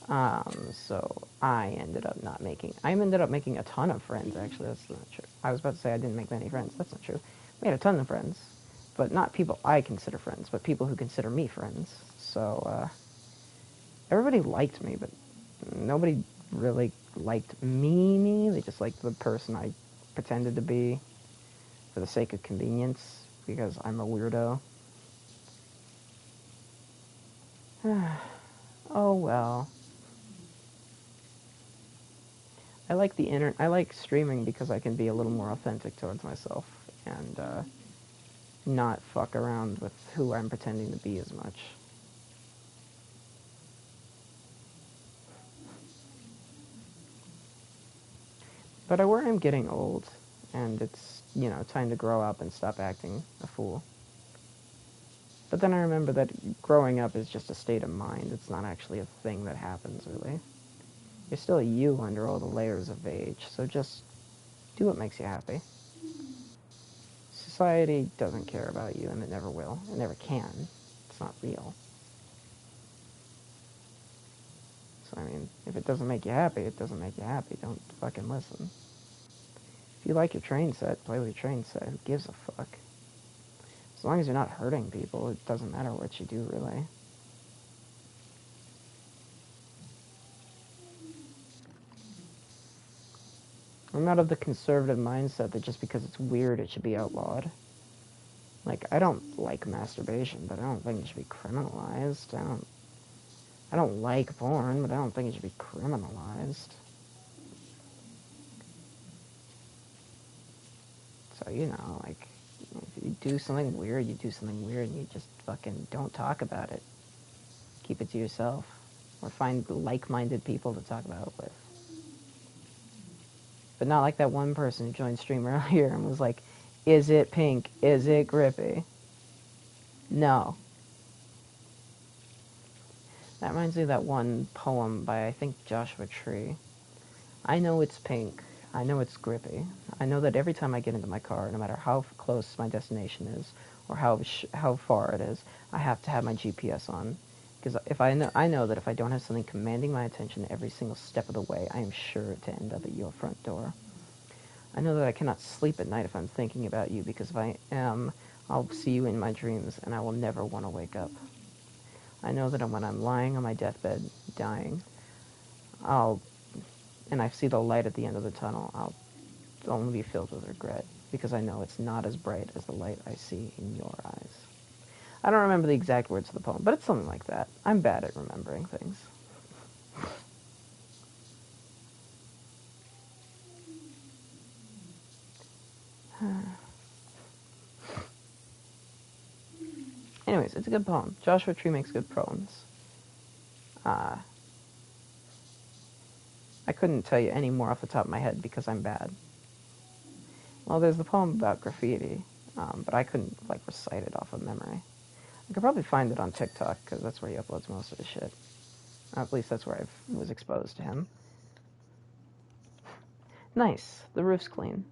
So I ended up making a ton of friends, actually. That's not true. I was about to say I didn't make many friends. That's not true. I made a ton of friends, but not people I consider friends, but people who consider me friends. So, everybody liked me, but nobody really liked me. They just liked the person I pretended to be for the sake of convenience, because I'm a weirdo. Oh well. I like streaming because I can be a little more authentic towards myself and not fuck around with who I'm pretending to be as much. But I worry I'm getting old, and it's, you know, time to grow up and stop acting a fool. But then I remember that growing up is just a state of mind. It's not actually a thing that happens, really. You're still you under all the layers of age, so just do what makes you happy. Society doesn't care about you, and it never will. It never can. It's not real. I mean, if it doesn't make you happy, it doesn't make you happy. Don't fucking listen. If you like your train set, play with your train set. Who gives a fuck? As long as you're not hurting people, it doesn't matter what you do, really. I'm not of the conservative mindset that just because it's weird, it should be outlawed. Like, I don't like masturbation, but I don't think it should be criminalized. I don't like porn, but I don't think it should be criminalized. So, you know, like, if you do something weird, you do something weird, and you just fucking don't talk about it. Keep it to yourself. Or find like-minded people to talk about it with. But not like that one person who joined stream earlier and was like, is it pink? Is it grippy? No. That reminds me of that one poem by, I think, Joshua Tree. I know it's pink. I know it's grippy. I know that every time I get into my car, no matter how close my destination is or how far it is, I have to have my GPS on. Because if I know that if I don't have something commanding my attention every single step of the way, I am sure to end up at your front door. I know that I cannot sleep at night if I'm thinking about you, because if I am, I'll see you in my dreams, and I will never want to wake up. I know that when I'm lying on my deathbed, dying, and I see the light at the end of the tunnel, I'll only be filled with regret, because I know it's not as bright as the light I see in your eyes. I don't remember the exact words of the poem, but it's something like that. I'm bad at remembering things. Anyways, it's a good poem. Joshua Tree makes good poems. I couldn't tell you any more off the top of my head because I'm bad. Well, there's the poem about graffiti, but I couldn't, like, recite it off of memory. I could probably find it on TikTok, because that's where he uploads most of his shit. At least that's where I was exposed to him. Nice. The roof's clean.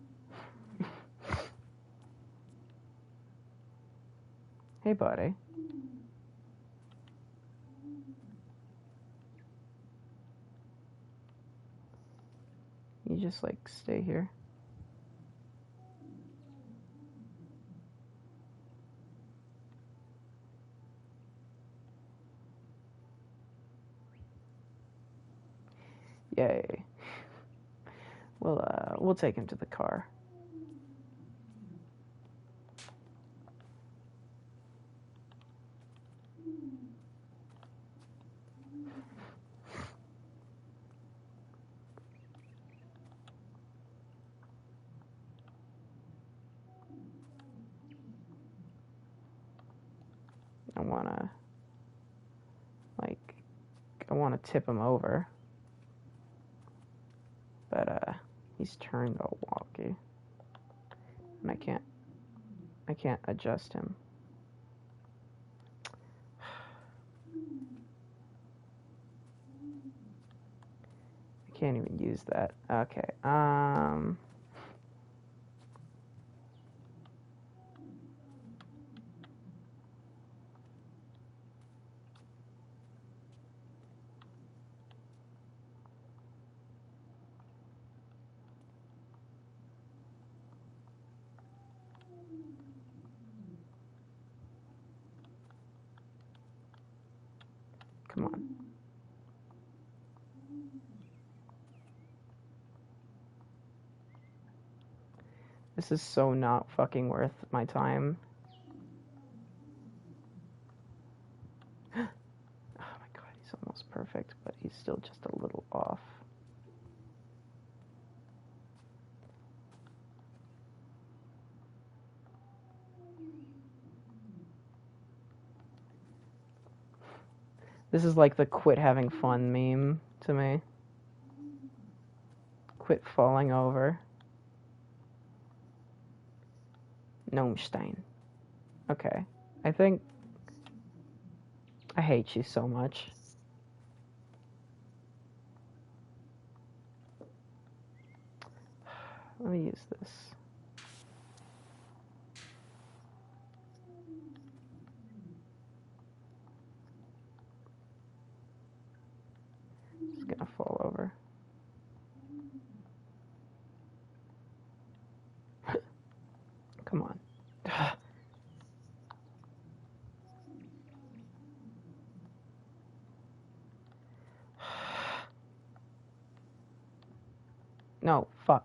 Hey, buddy. You just, like, stay here. Yay. We'll take him to the car. I wanna tip him over. But, he's turned all wonky. And I can't adjust him. I can't even use that. Okay, come on. This is so not fucking worth my time. Oh my god, he's almost perfect, but he's still just a little off. This is like the quit having fun meme to me. Quit falling over. Gnomestein. Okay. I think I hate you so much. Let me use this. Come on. No, fuck.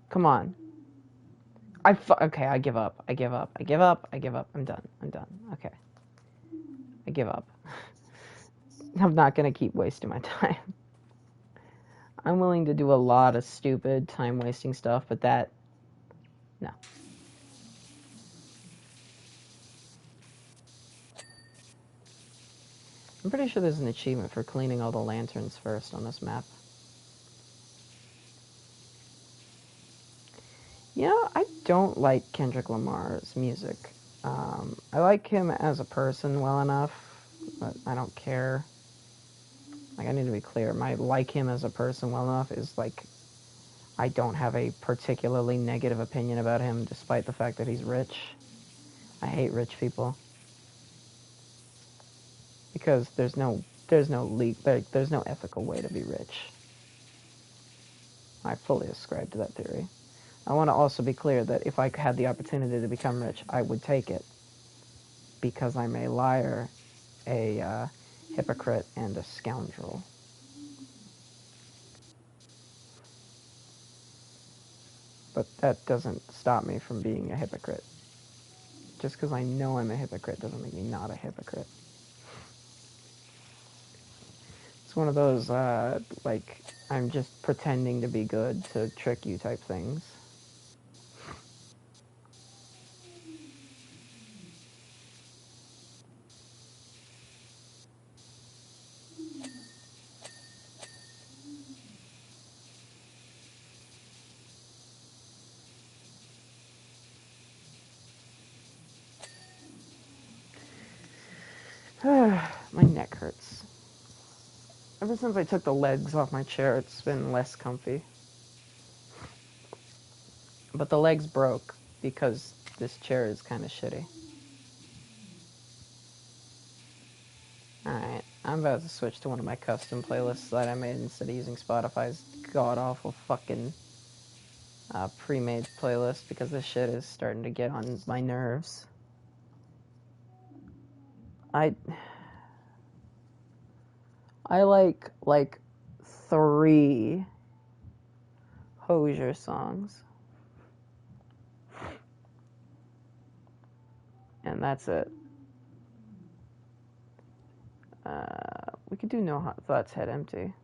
Come on. Okay, I give up. I give up. I give up. I give up. I'm done. I'm done. Okay. I give up. I'm not gonna keep wasting my time. I'm willing to do a lot of stupid, time-wasting stuff, but that... No. I'm pretty sure there's an achievement for cleaning all the lanterns first on this map. You know, I don't like Kendrick Lamar's music. I like him as a person well enough, but I don't care. Like, I need to be clear. My like him as a person well enough is like, I don't have a particularly negative opinion about him, despite the fact that he's rich. I hate rich people. Because there's no ethical way to be rich. I fully ascribe to that theory. I want to also be clear that if I had the opportunity to become rich, I would take it. Because I'm a liar, a hypocrite, and a scoundrel. But that doesn't stop me from being a hypocrite. Just because I know I'm a hypocrite doesn't make me not a hypocrite. It's one of those, like, I'm just pretending to be good to trick you type things. My neck hurts. Ever since I took the legs off my chair, it's been less comfy. But the legs broke because this chair is kind of shitty. Alright, I'm about to switch to one of my custom playlists that I made instead of using Spotify's god-awful fucking pre-made playlist because this shit is starting to get on my nerves. I like 3 Hozier songs. And that's it. We could do No Thoughts Head Empty.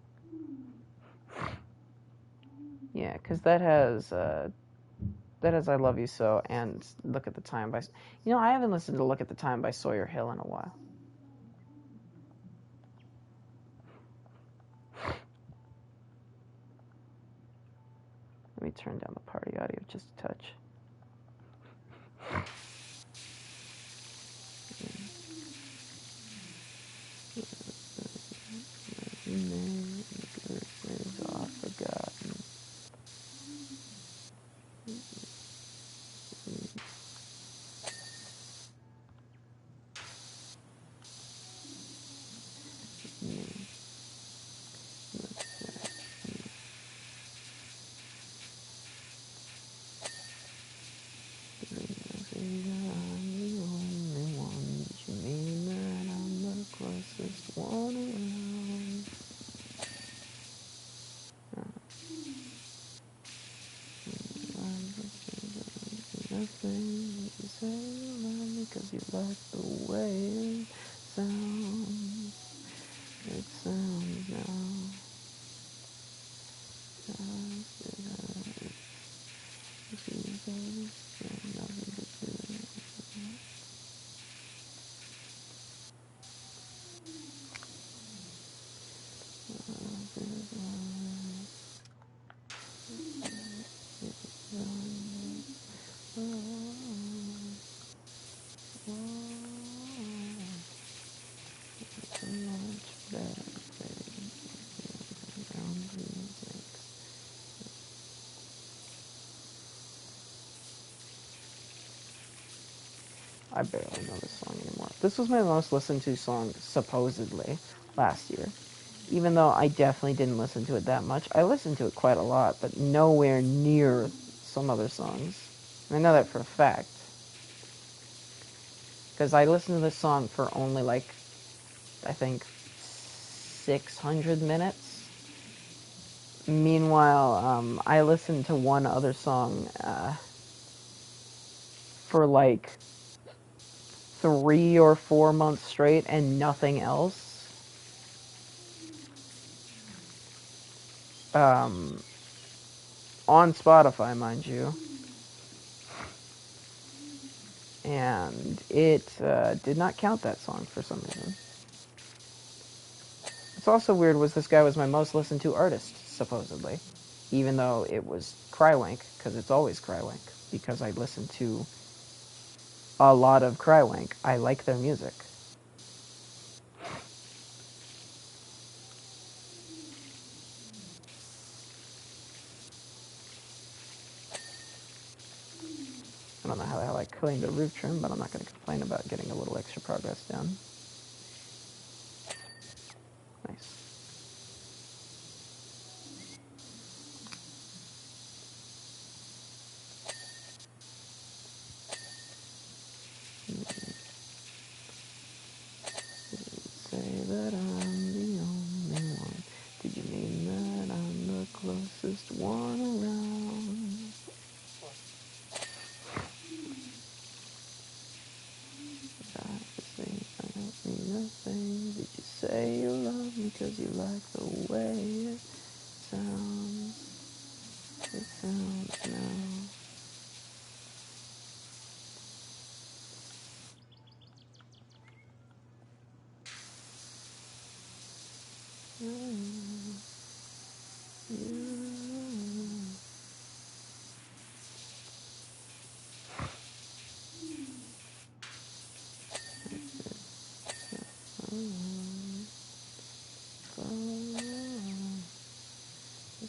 Yeah, because that has I Love You So and Look at the Time by... You know, I haven't listened to Look at the Time by Sawyer Hill in a while. Let me turn down the party audio just a touch. Is all forgotten. Because you like the way it sounds. It sounds now. I barely know this song anymore. This was my most listened to song, supposedly, last year. Even though I definitely didn't listen to it that much. I listened to it quite a lot, but nowhere near some other songs. And I know that for a fact. Because I listened to this song for only like, I think, 600 minutes. Meanwhile, I listened to one other song for like 3 or 4 months straight and nothing else. On Spotify, mind you. And it did not count that song for some reason. What's also weird was this guy was my most listened to artist, supposedly. Even though it was Crywink, because it's always Crywink. Because I listen to a lot of Crywink. I like their music. I don't know how the hell I cleaned the roof trim, but I'm not going to complain about getting a little extra progress done. Nice. Say that I'm the only one. Do you mean that I'm the closest one around? I don't mean nothing. Did you say you love me because you like the way it sounds? It sounds now.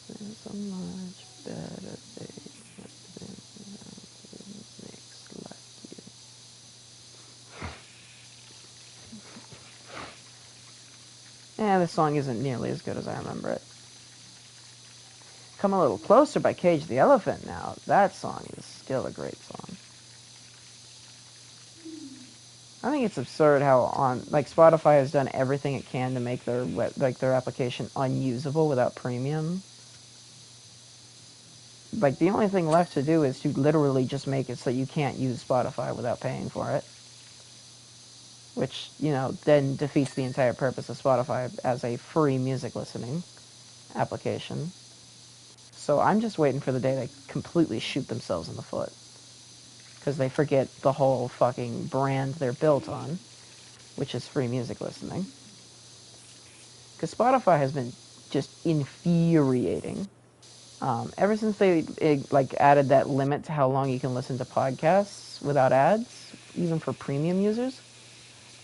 It's a much better day than makes like you. Yeah, this song isn't nearly as good as I remember it. Come a Little Closer by Cage the Elephant now. That song is still a great song. I think it's absurd how Spotify has done everything it can to make their application unusable without premium. Like the only thing left to do is to literally just make it so you can't use Spotify without paying for it. Which, then defeats the entire purpose of Spotify as a free music listening application. So I'm just waiting for the day they completely shoot themselves in the foot. Because they forget the whole fucking brand they're built on, which is free music listening. Because Spotify has been just infuriating. Ever since they added that limit to how long you can listen to podcasts without ads, even for premium users,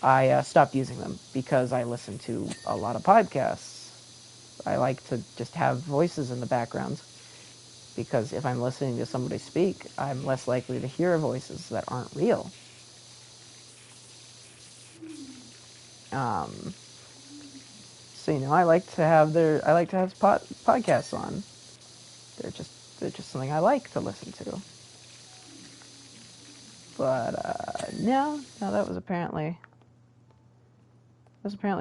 I stopped using them because I listen to a lot of podcasts. I like to just have voices in the background because if I'm listening to somebody speak, I'm less likely to hear voices that aren't real. So I like to have podcasts on. They're just something I like to listen to. But no, that was apparently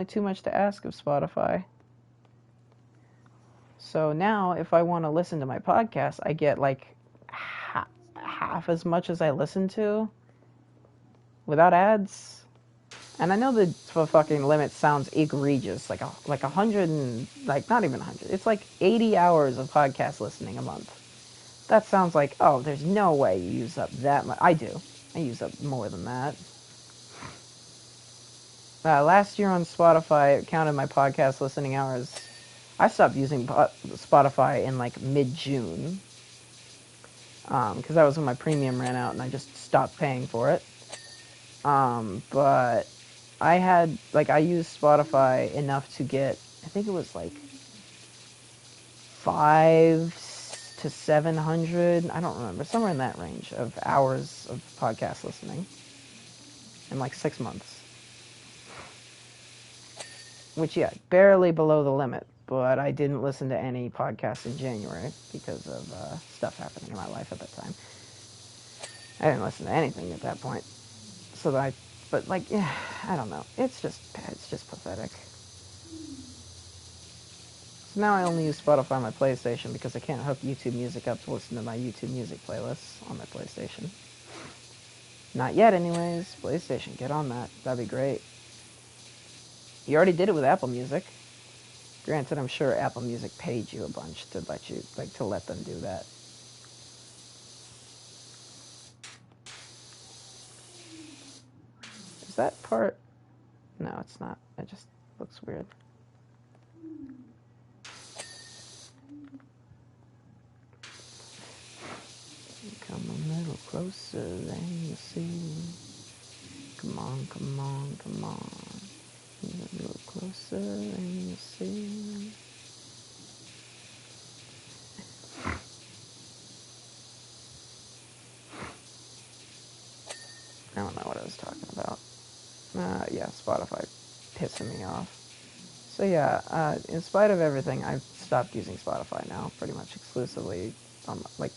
too much to ask of Spotify. So now, if I want to listen to my podcast, I get like half as much as I listen to without ads. And I know the fucking limit sounds egregious, like 100 and not even 100. It's like 80 hours of podcast listening a month. That sounds like, oh, there's no way you use up that much. I do. I use up more than that. Last year on Spotify, it counted my podcast listening hours. I stopped using Spotify in like mid-June because that was when my premium ran out and I just stopped paying for it. But I used Spotify enough to get, I think it was like 500 to 700, I don't remember, somewhere in that range of hours of podcast listening in like 6 months. which, yeah, barely below the limit, but I didn't listen to any podcasts in January because of stuff happening in my life at that time. I didn't listen to anything at that point. But like, yeah, I don't know. It's just pathetic. So now I only use Spotify on my PlayStation because I can't hook YouTube Music up to listen to my YouTube Music playlists on my PlayStation. Not yet, anyways. PlayStation, get on that. That'd be great. You already did it with Apple Music. Granted, I'm sure Apple Music paid you a bunch to let them do that. Is that part? No, it's not. It just looks weird. Come a little closer than you see. Come on, come on, come on. A little closer than you see. I don't know what I was talking about. Yeah, Spotify pissing me off. So yeah, in spite of everything, I've stopped using Spotify now, pretty much exclusively. Like,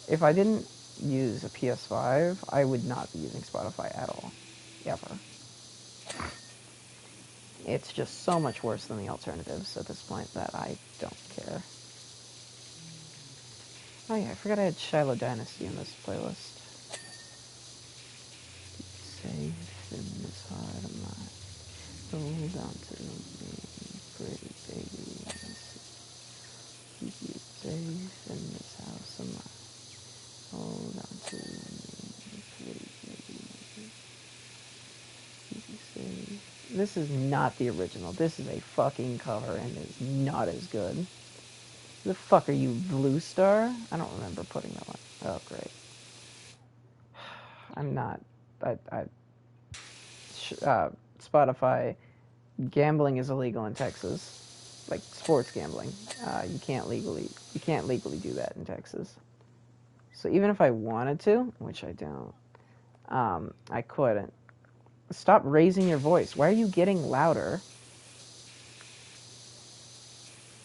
if I didn't use a PS5, I would not be using Spotify at all, ever. It's just so much worse than the alternatives at this point that I don't care. Oh yeah, I forgot I had Shiloh Dynasty in this playlist. Safe in this heart of mine. Hold on to me, pretty baby. Keep you safe in this house of mine. Hold on to me, pretty baby. Keep you safe. This is not the original. This is a fucking cover and it's not as good. Who the fuck are you, Blue Star? I don't remember putting that one. Oh, great. I'm not. Spotify, gambling is illegal in Texas, like sports gambling. You can't legally do that in Texas. So even if I wanted to, which I don't, I couldn't. Stop raising your voice. Why are you getting louder?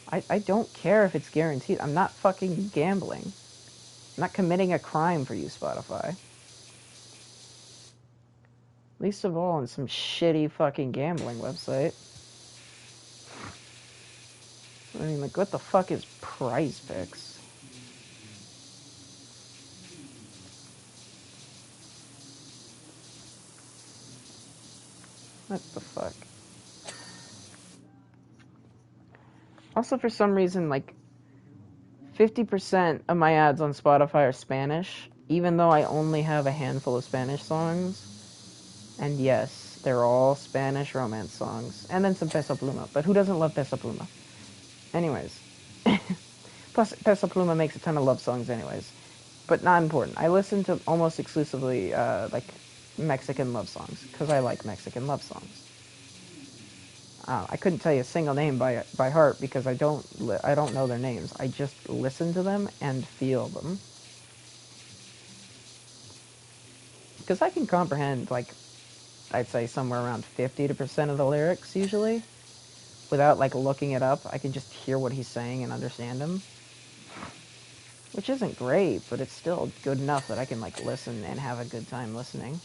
I don't care if it's guaranteed. I'm not fucking gambling. I'm not committing a crime for you, Spotify. Least of all on some shitty fucking gambling website. I mean, like, what the fuck is Prize Picks? What the fuck? Also, for some reason, like, 50% of my ads on Spotify are Spanish, even though I only have a handful of Spanish songs. And yes, they're all Spanish romance songs. And then some Peso Pluma. But who doesn't love Peso Pluma? Anyways. Plus, Peso Pluma makes a ton of love songs anyways. But not important. I listen to almost exclusively, like, Mexican love songs. Because I like Mexican love songs. I couldn't tell you a single name by heart because I don't know their names. I just listen to them and feel them. Because I can comprehend, like, I'd say somewhere around 50% of the lyrics usually. Without, like, looking it up, I can just hear what he's saying and understand him. Which isn't great, but it's still good enough that I can, like, listen and have a good time listening.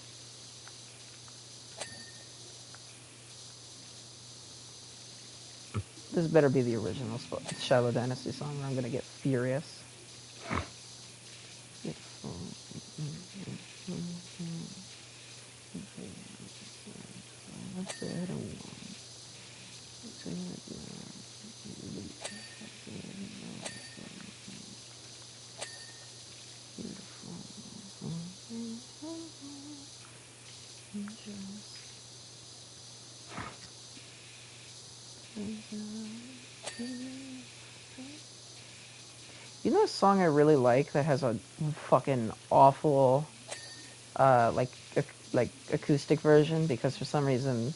This better be the original Shiloh Dynasty song or I'm gonna get furious. You know a song I really like that has a fucking awful, like acoustic version because for some reason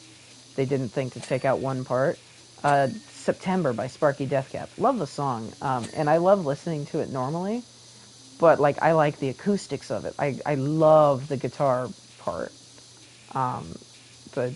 they didn't think to take out one part? September by Sparky Deathcap. Love the song, and I love listening to it normally, but like I like the acoustics of it. I love the guitar part. The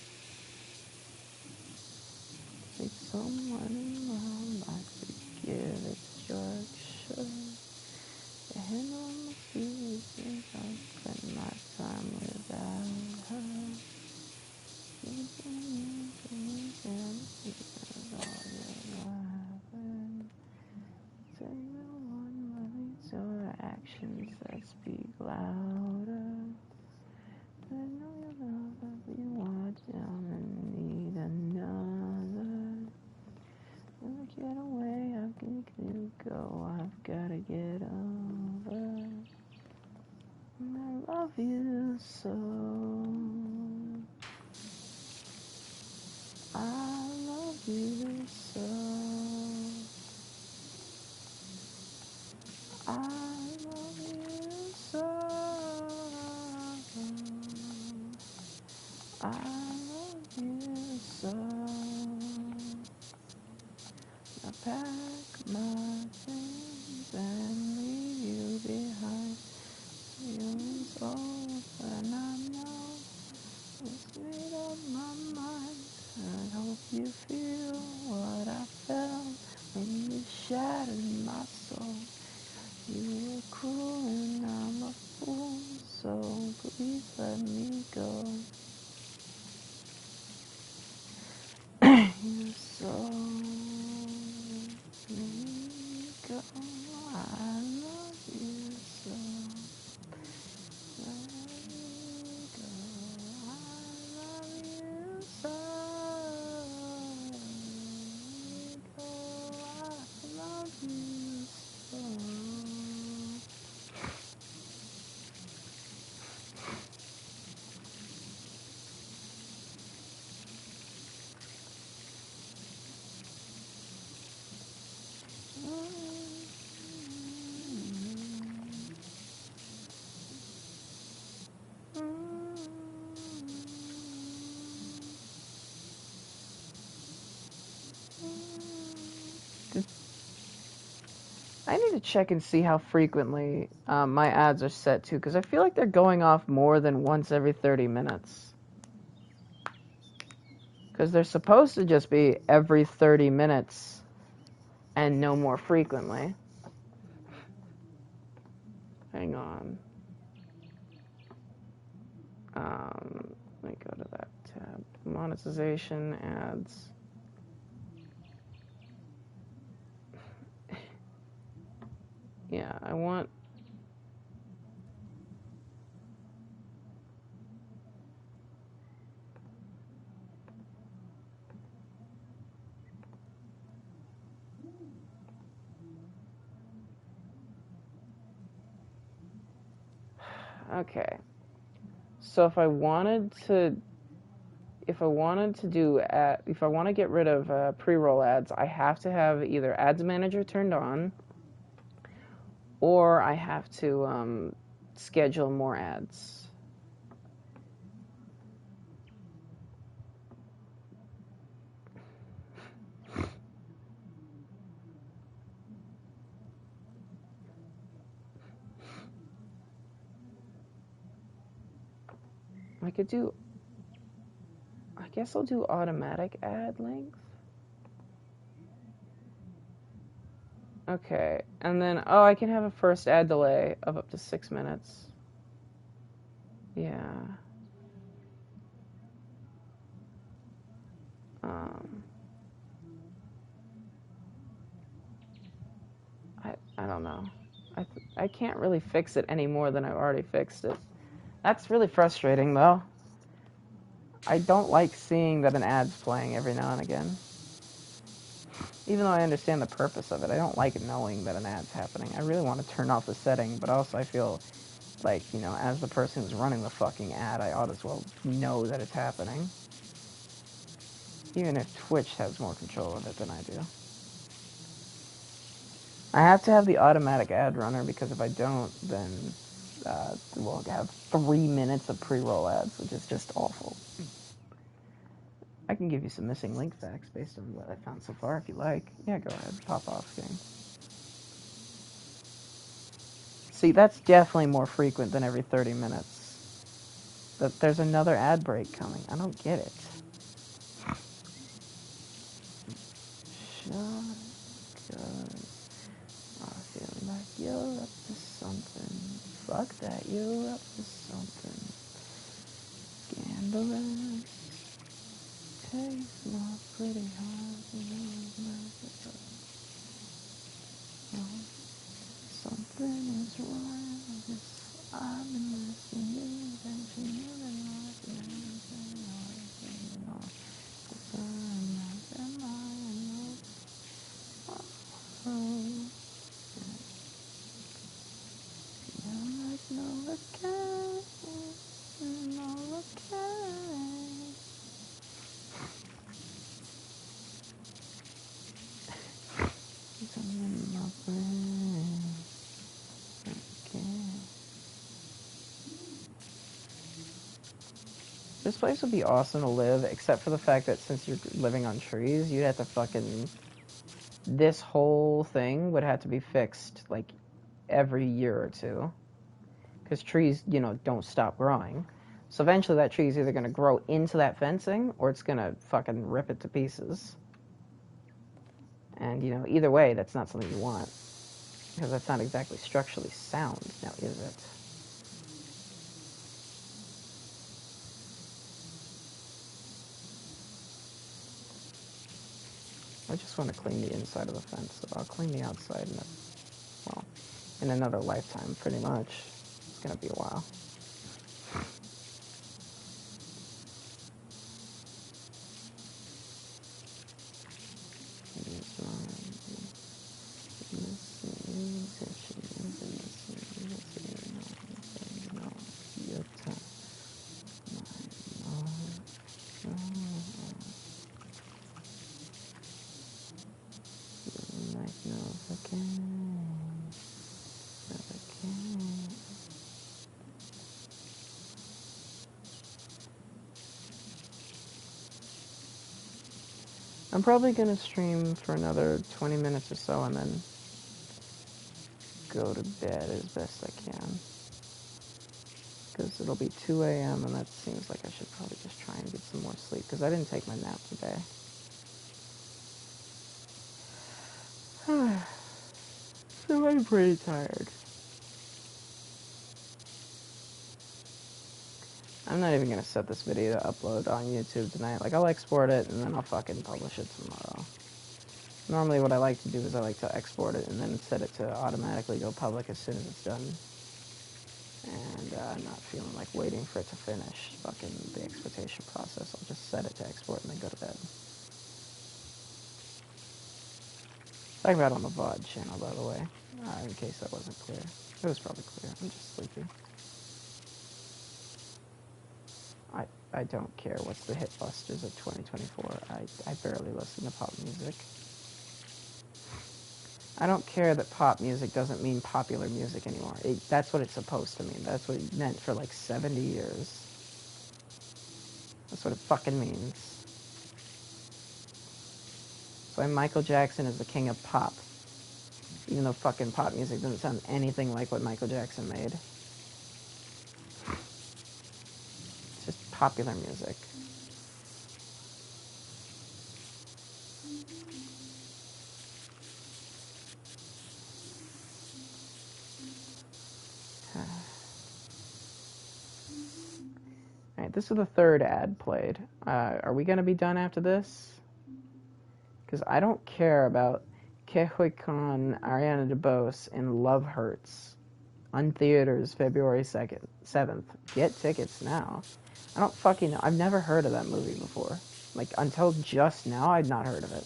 Your actions that speak louder. I know you love but you watch down and need another. Never get away, how can you go? I've gotta get over. And I love you so. I love you so. I love you so. I love you so. I pack my things and leave you behind. Feelings over and I know it's made up my mind. I hope you feel what I felt when you shattered my soul. You were cruel and I'm a fool, so please let me go. You so let me go. I love you so. Let me go. I love you so. Let me go. I love you so. I need to check and see how frequently my ads are set to, because I feel like they're going off more than once every 30 minutes. Because they're supposed to just be every 30 minutes and no more frequently. Hang on. Let me go to that tab. Monetization ads. Yeah, I want... Okay. So if I wanted to get rid of pre-roll ads, I have to have either Ads Manager turned on, or I have to schedule more ads. I guess I'll do automatic ad length. Okay, and then, I can have a first ad delay of up to 6 minutes. Yeah. I don't know. I can't really fix it any more than I've already fixed it. That's really frustrating, though. I don't like seeing that an ad's playing every now and again. Even though I understand the purpose of it, I don't like knowing that an ad's happening. I really want to turn off the setting, but also I feel like, as the person who's running the fucking ad, I ought as well know that it's happening. Even if Twitch has more control of it than I do. I have to have the automatic ad runner, because if I don't, then we'll have 3 minutes of pre-roll ads, which is just awful. I can give you some missing link facts based on what I found so far if you like. Yeah, go ahead. Pop off, gang. See, that's definitely more frequent than every 30 minutes. There's another ad break coming. I don't get it. Shotgun. I feel like you're up to something. Fuck that, you're up to something. Scandalous. Takes my pretty heart. This place would be awesome to live, except for the fact that since you're living on trees, you'd have to fucking... This whole thing would have to be fixed, like, every year or two. Because trees, you know, don't stop growing. So eventually that tree is either going to grow into that fencing, or it's going to fucking rip it to pieces. And, you know, either way, that's not something you want. Because that's not exactly structurally sound, now is it? I just want to clean the inside of the fence, so I'll clean the outside in, well, in another lifetime, pretty much. It's going to be a while. I'm probably going to stream for another 20 minutes or so and then go to bed as best I can. Because it'll be 2 a.m. and that seems like I should probably just try and get some more sleep because I didn't take my nap today. So I'm pretty tired. I'm not even going to set this video to upload on YouTube tonight. Like, I'll export it and then I'll fucking publish it tomorrow. Normally what I like to do is I like to export it and then set it to automatically go public as soon as it's done. And I'm not feeling like waiting for it to finish fucking the exportation process. I'll just set it to export and then go to bed. Talking about on the VOD channel, by the way, in case that wasn't clear. It was probably clear. I'm just sleepy. I don't care what's the hitbusters of 2024. I barely listen to pop music. I don't care that pop music doesn't mean popular music anymore. That's what it's supposed to mean. That's what it meant for like 70 years. That's what it fucking means. That's why Michael Jackson is the king of pop. Even though fucking pop music doesn't sound anything like what Michael Jackson made. It's just popular music. Alright, this is the third ad played. Are we going to be done after this? Because I don't care about Que Huy Con, Ariana DeBose, and Love Hurts on theaters February 7th. Get tickets now. I don't fucking know. I've never heard of that movie before. Like, until just now, I'd not heard of it.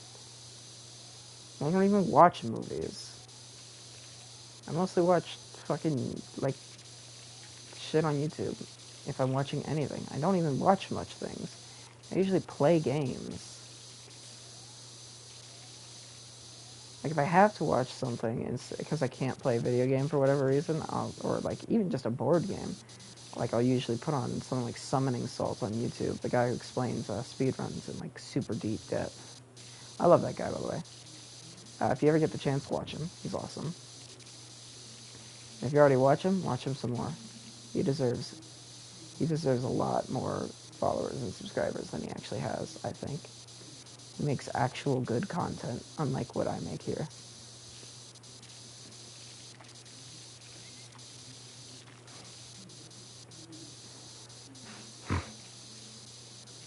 I don't even watch movies. I mostly watch fucking, like, shit on YouTube. If I'm watching anything. I don't even watch much things. I usually play games. Like, if I have to watch something, because I can't play a video game for whatever reason, or, like, even just a board game, like, I'll usually put on something like Summoning Salt on YouTube, the guy who explains speedruns in, like, super deep depth. I love that guy, by the way. If you ever get the chance, watch him. He's awesome. If you already watch him some more. He deserves a lot more followers and subscribers than he actually has, I think. He makes actual good content, unlike what I make here.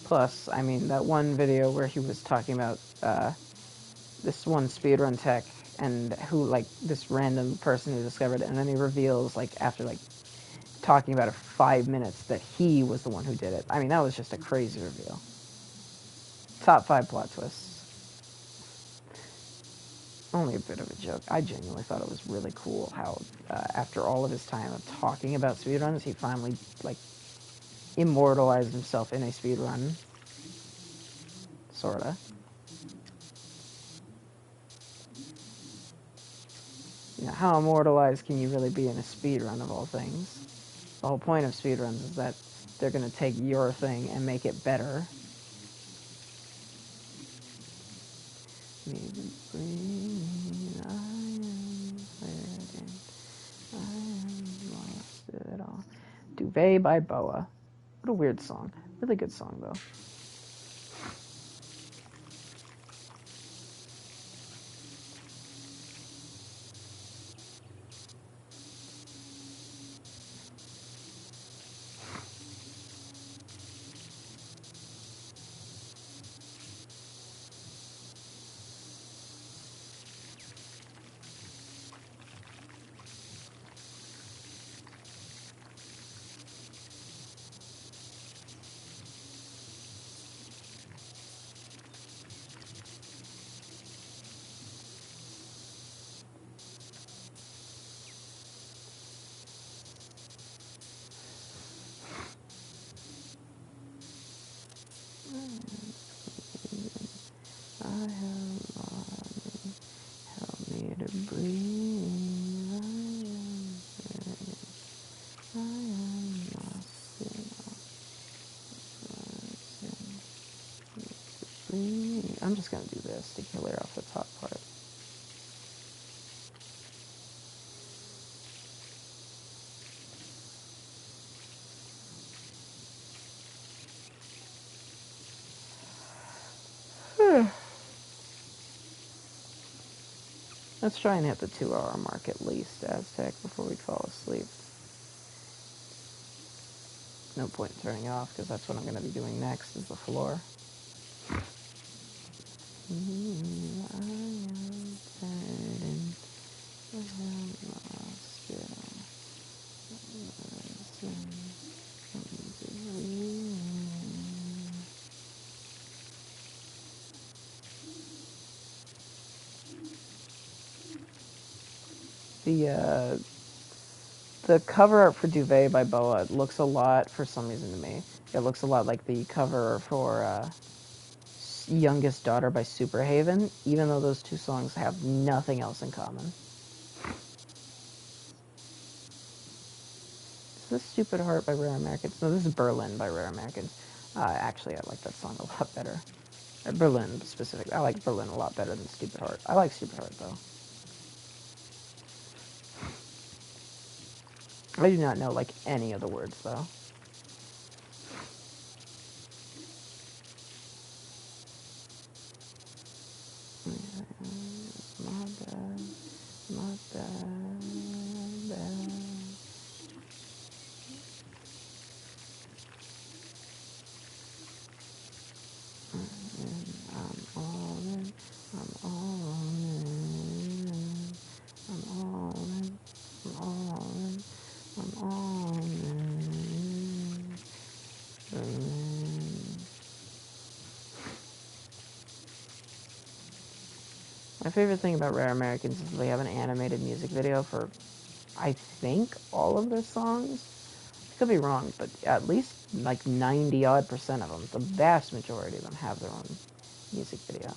Plus, I mean, that one video where he was talking about this one speedrun tech and who, like, this random person who discovered it, and then he reveals, like, after, like, talking about it for 5 minutes that he was the one who did it. I mean, that was just a crazy reveal. Top 5 plot twists. Only a bit of a joke. I genuinely thought it was really cool how, after all of his time of talking about speedruns, he finally, like, immortalized himself in a speedrun. Sorta. You know, how immortalized can you really be in a speedrun of all things? The whole point of speedruns is that they're going to take your thing and make it better. Duvet by Boa. What a weird song. Really good song, though. Help me to breathe. I am lost in I'm just going to do this to clear off the top part. Let's try and hit the 2-hour mark at least, Aztec, before we fall asleep. No point in turning it off, because that's what I'm going to be doing next, is the floor. I am turning, I am lost the cover art for Duvet by Boa looks a lot, for some reason to me, it looks a lot like the cover for Youngest Daughter by Superhaven, even though those two songs have nothing else in common. Is this Stupid Heart by Rare Americans? No, this is Berlin by Rare Americans. Actually, I like that song a lot better. Berlin, specifically. I like Berlin a lot better than Stupid Heart. I like Stupid Heart, though. I do not know, like, any of the words, though. My bad, my bad, bad. I'm all in, I'm all in, I'm all in, I'm all in, I'm all in. My favorite thing about Rare Americans is they have an animated music video for, I think, all of their songs. I could be wrong, but at least like 90-odd% of them, the vast majority of them have their own music video.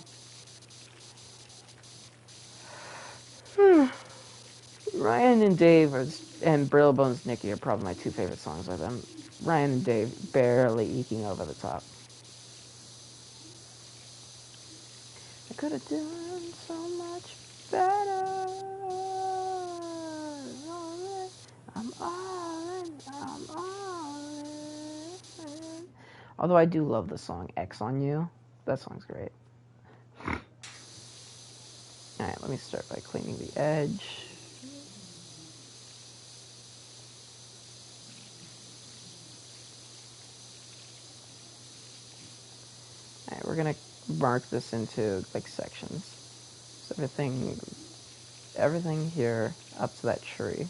Ryan and Dave and Brittle Bones Nikki are probably my two favorite songs by them. Ryan and Dave barely eking over the top. I could have done so much better. I'm all in, I'm all in. Although I do love the song X on You. That song's great. Alright, let me start by cleaning the edge. Alright, we're gonna mark this into like sections. So everything everything here up to that tree.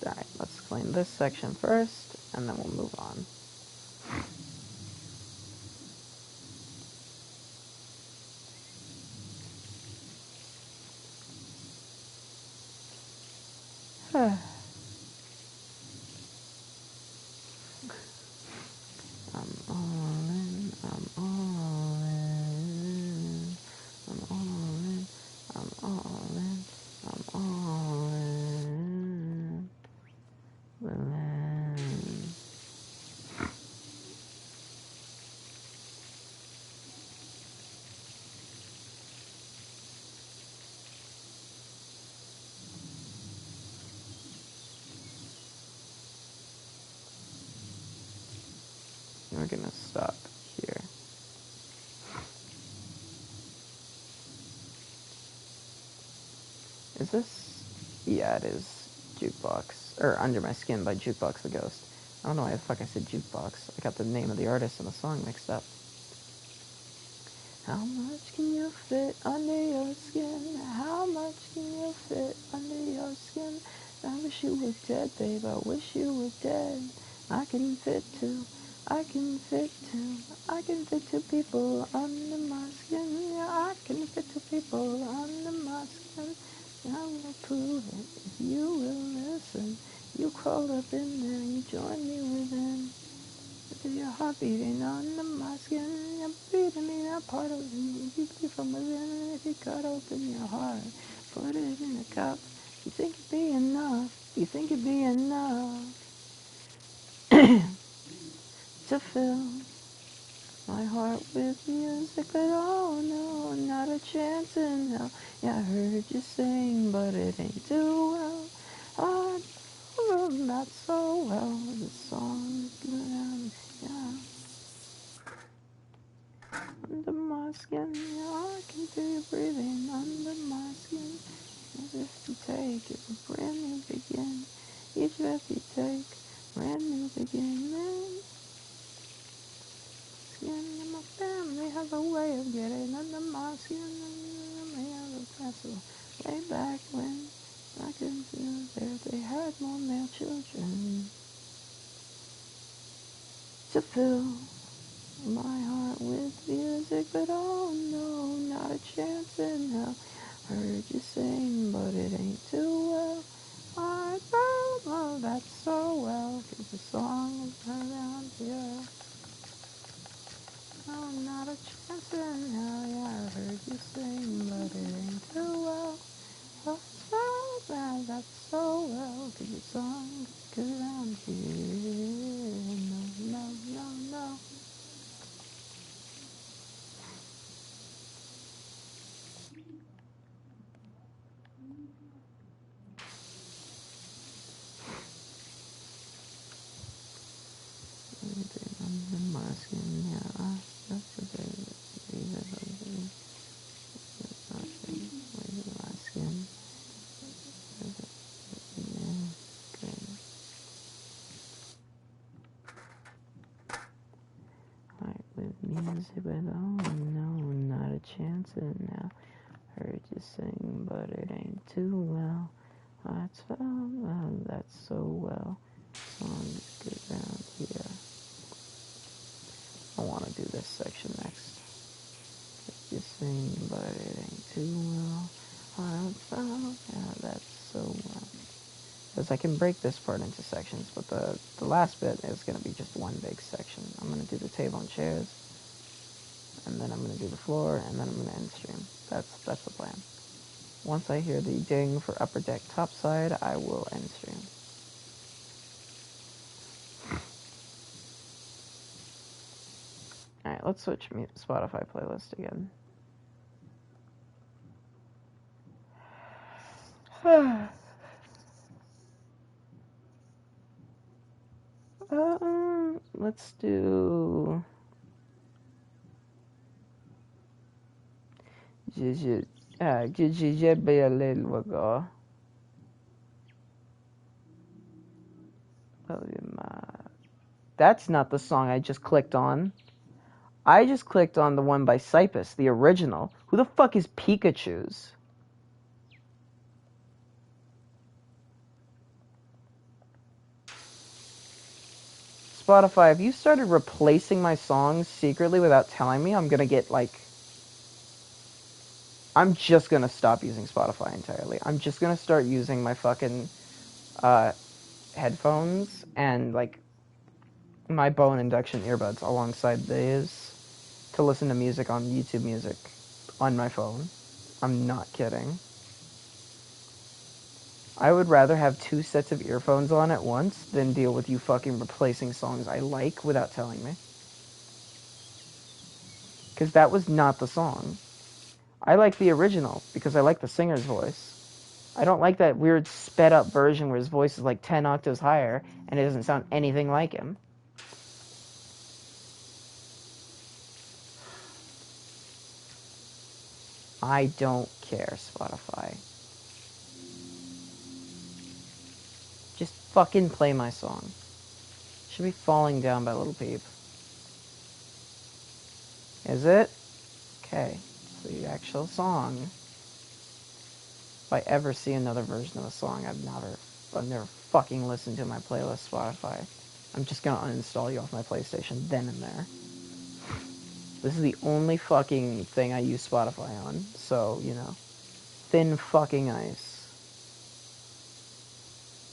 Alright, let's clean this section first, and then we'll move on. I'm all in, I'm all in, I'm all in, I'm all in, I'm all in, We're gonna stop here. Is this? Yeah, it is Jukebox. Or Under My Skin by Jukebox the Ghost. I don't know why the fuck I said Jukebox. I got the name of the artist and the song mixed up. How much can you fit under your skin? How much can you fit under your skin? I wish you were dead, babe. I wish you were dead. I can fit two. I can fit two. I can fit two people under my skin. Yeah, I can fit two people under my skin. I will prove it if you will listen. You crawl up in there, you join me within. Feel your heart beating under my skin. You're breathing me that part of me. You be from within. If you cut open your heart, put it in a cup. You think it'd be enough? You think it'd be enough to fill my heart with music? But oh no, not a chance in hell. Yeah, I heard you sing, but it ain't too well. Oh, not so well. The song, yeah. Under my skin, yeah, I can feel you breathing under my skin. As if you take it, a brand new begin. Each breath you take, brand new beginning. Skin and my family have a way of getting under my skin. And they have a classical way back when I could feel there they had more male children to fill my heart with music, but oh no, not a chance in hell. Heard you sing, but it ain't too well. I don't know that so well, 'cause the song is around here. Oh, not a chance in hell, yeah, I heard you sing, but it ain't too well. Oh, so bad, that's so well, 'cause the song is around here. No, no, no, no. I'm masking, yeah, that's a bit, my skin. Yeah, good. Alright, with music, but oh no, not a chance in now. Heard you sing, but it ain't too well. That's well, that's so well. Song is good around here. I want to do this section next. Heard you sing, but it ain't too well. Yeah, that's so well. Because I can break this part into sections, but the last bit is going to be just one big section. I'm going to do the table and chairs, and then I'm going to do the floor, and then I'm going to end stream. That's the plan. Once I hear the ding for upper deck topside, I will end stream. Alright, let's switch Spotify playlist again. Let's do that's not the song I just clicked on. I just clicked on the one by Cypus, the original. Who the fuck is Pikachu's? Spotify, if you started replacing my songs secretly without telling me, I'm gonna get, like... I'm just gonna stop using Spotify entirely. I'm just gonna start using my fucking, headphones and, like, my Bone Induction earbuds alongside these to listen to music on YouTube Music on my phone. I'm not kidding. I would rather have 2 sets of earphones on at once than deal with you fucking replacing songs I like without telling me. Because that was not the song. I like the original because I like the singer's voice. I don't like that weird sped up version where his voice is like 10 octaves higher and it doesn't sound anything like him. I don't care, Spotify. Just fucking play my song. Should be Falling Down by Little Peep. Is it? Okay. It's the actual song. If I ever see another version of a song, I've never fucking listened to my playlist, Spotify. I'm just gonna uninstall you off my PlayStation then and there. This is the only fucking thing I use Spotify on, so, you know. Thin fucking ice.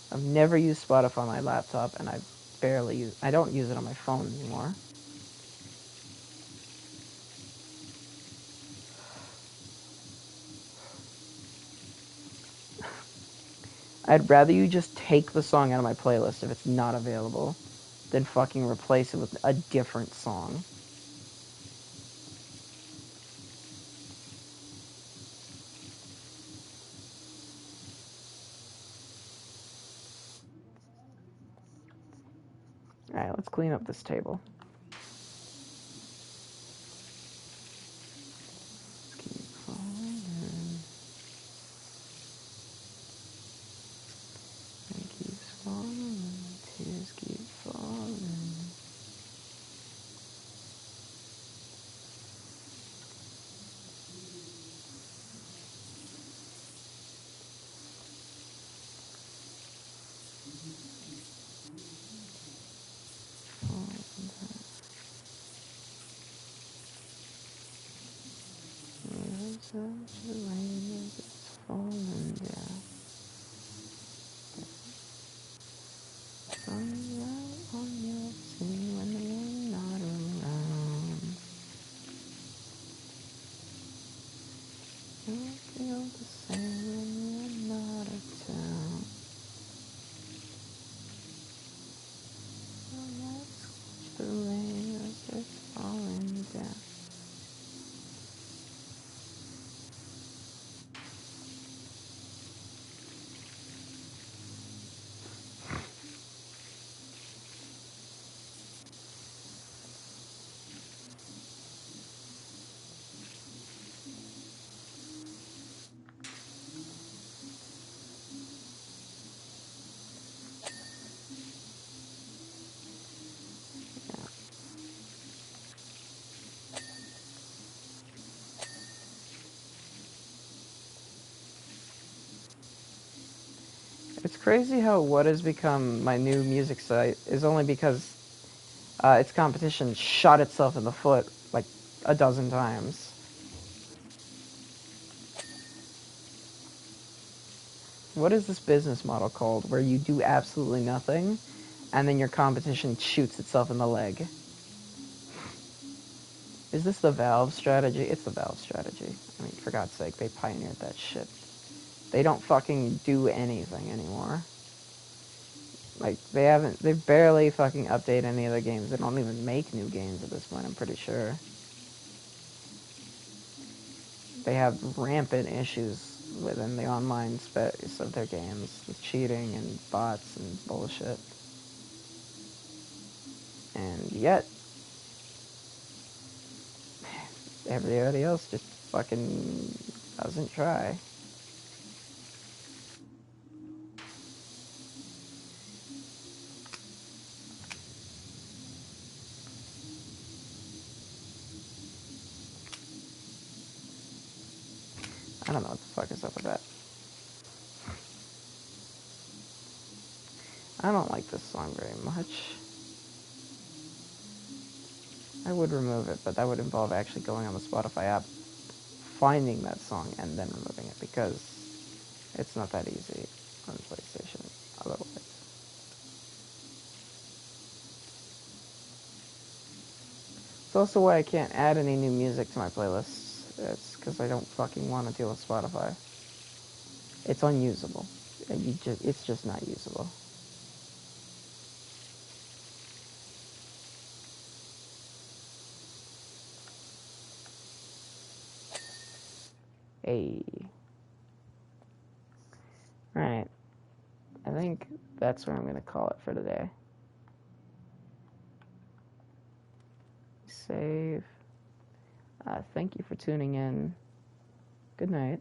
I've never used Spotify on my laptop, and I don't use it on my phone anymore. I'd rather you just take the song out of my playlist if it's not available than fucking replace it with a different song. Alright, let's clean up this table. Keep falling in. It keeps falling. Tears keep falling. Such a rain as it's falling down. Sun's out on your skin when you're not around. You feel the same when you're not at town. Let's watch the rain as it's falling down. It's crazy how what has become my new music site is only because its competition shot itself in the foot like a dozen times. What is this business model called where you do absolutely nothing and then your competition shoots itself in the leg? Is this the Valve strategy? It's the Valve strategy. I mean, for God's sake, they pioneered that shit. They don't fucking do anything anymore. Like, they've barely fucking updated any of their games. They don't even make new games at this point, I'm pretty sure. They have rampant issues within the online space of their games with cheating and bots and bullshit. And yet, everybody else just fucking doesn't try. I don't know what the fuck is up with that. I don't like this song very much. I would remove it, but that would involve actually going on the Spotify app, finding that song, and then removing it, because it's not that easy on PlayStation otherwise. It's also why I can't add any new music to my playlists. It's because I don't fucking want to deal with Spotify. It's unusable. It's just not usable. Hey. Alright. I think that's where I'm going to call it for today. Save. Thank you for tuning in. Good night.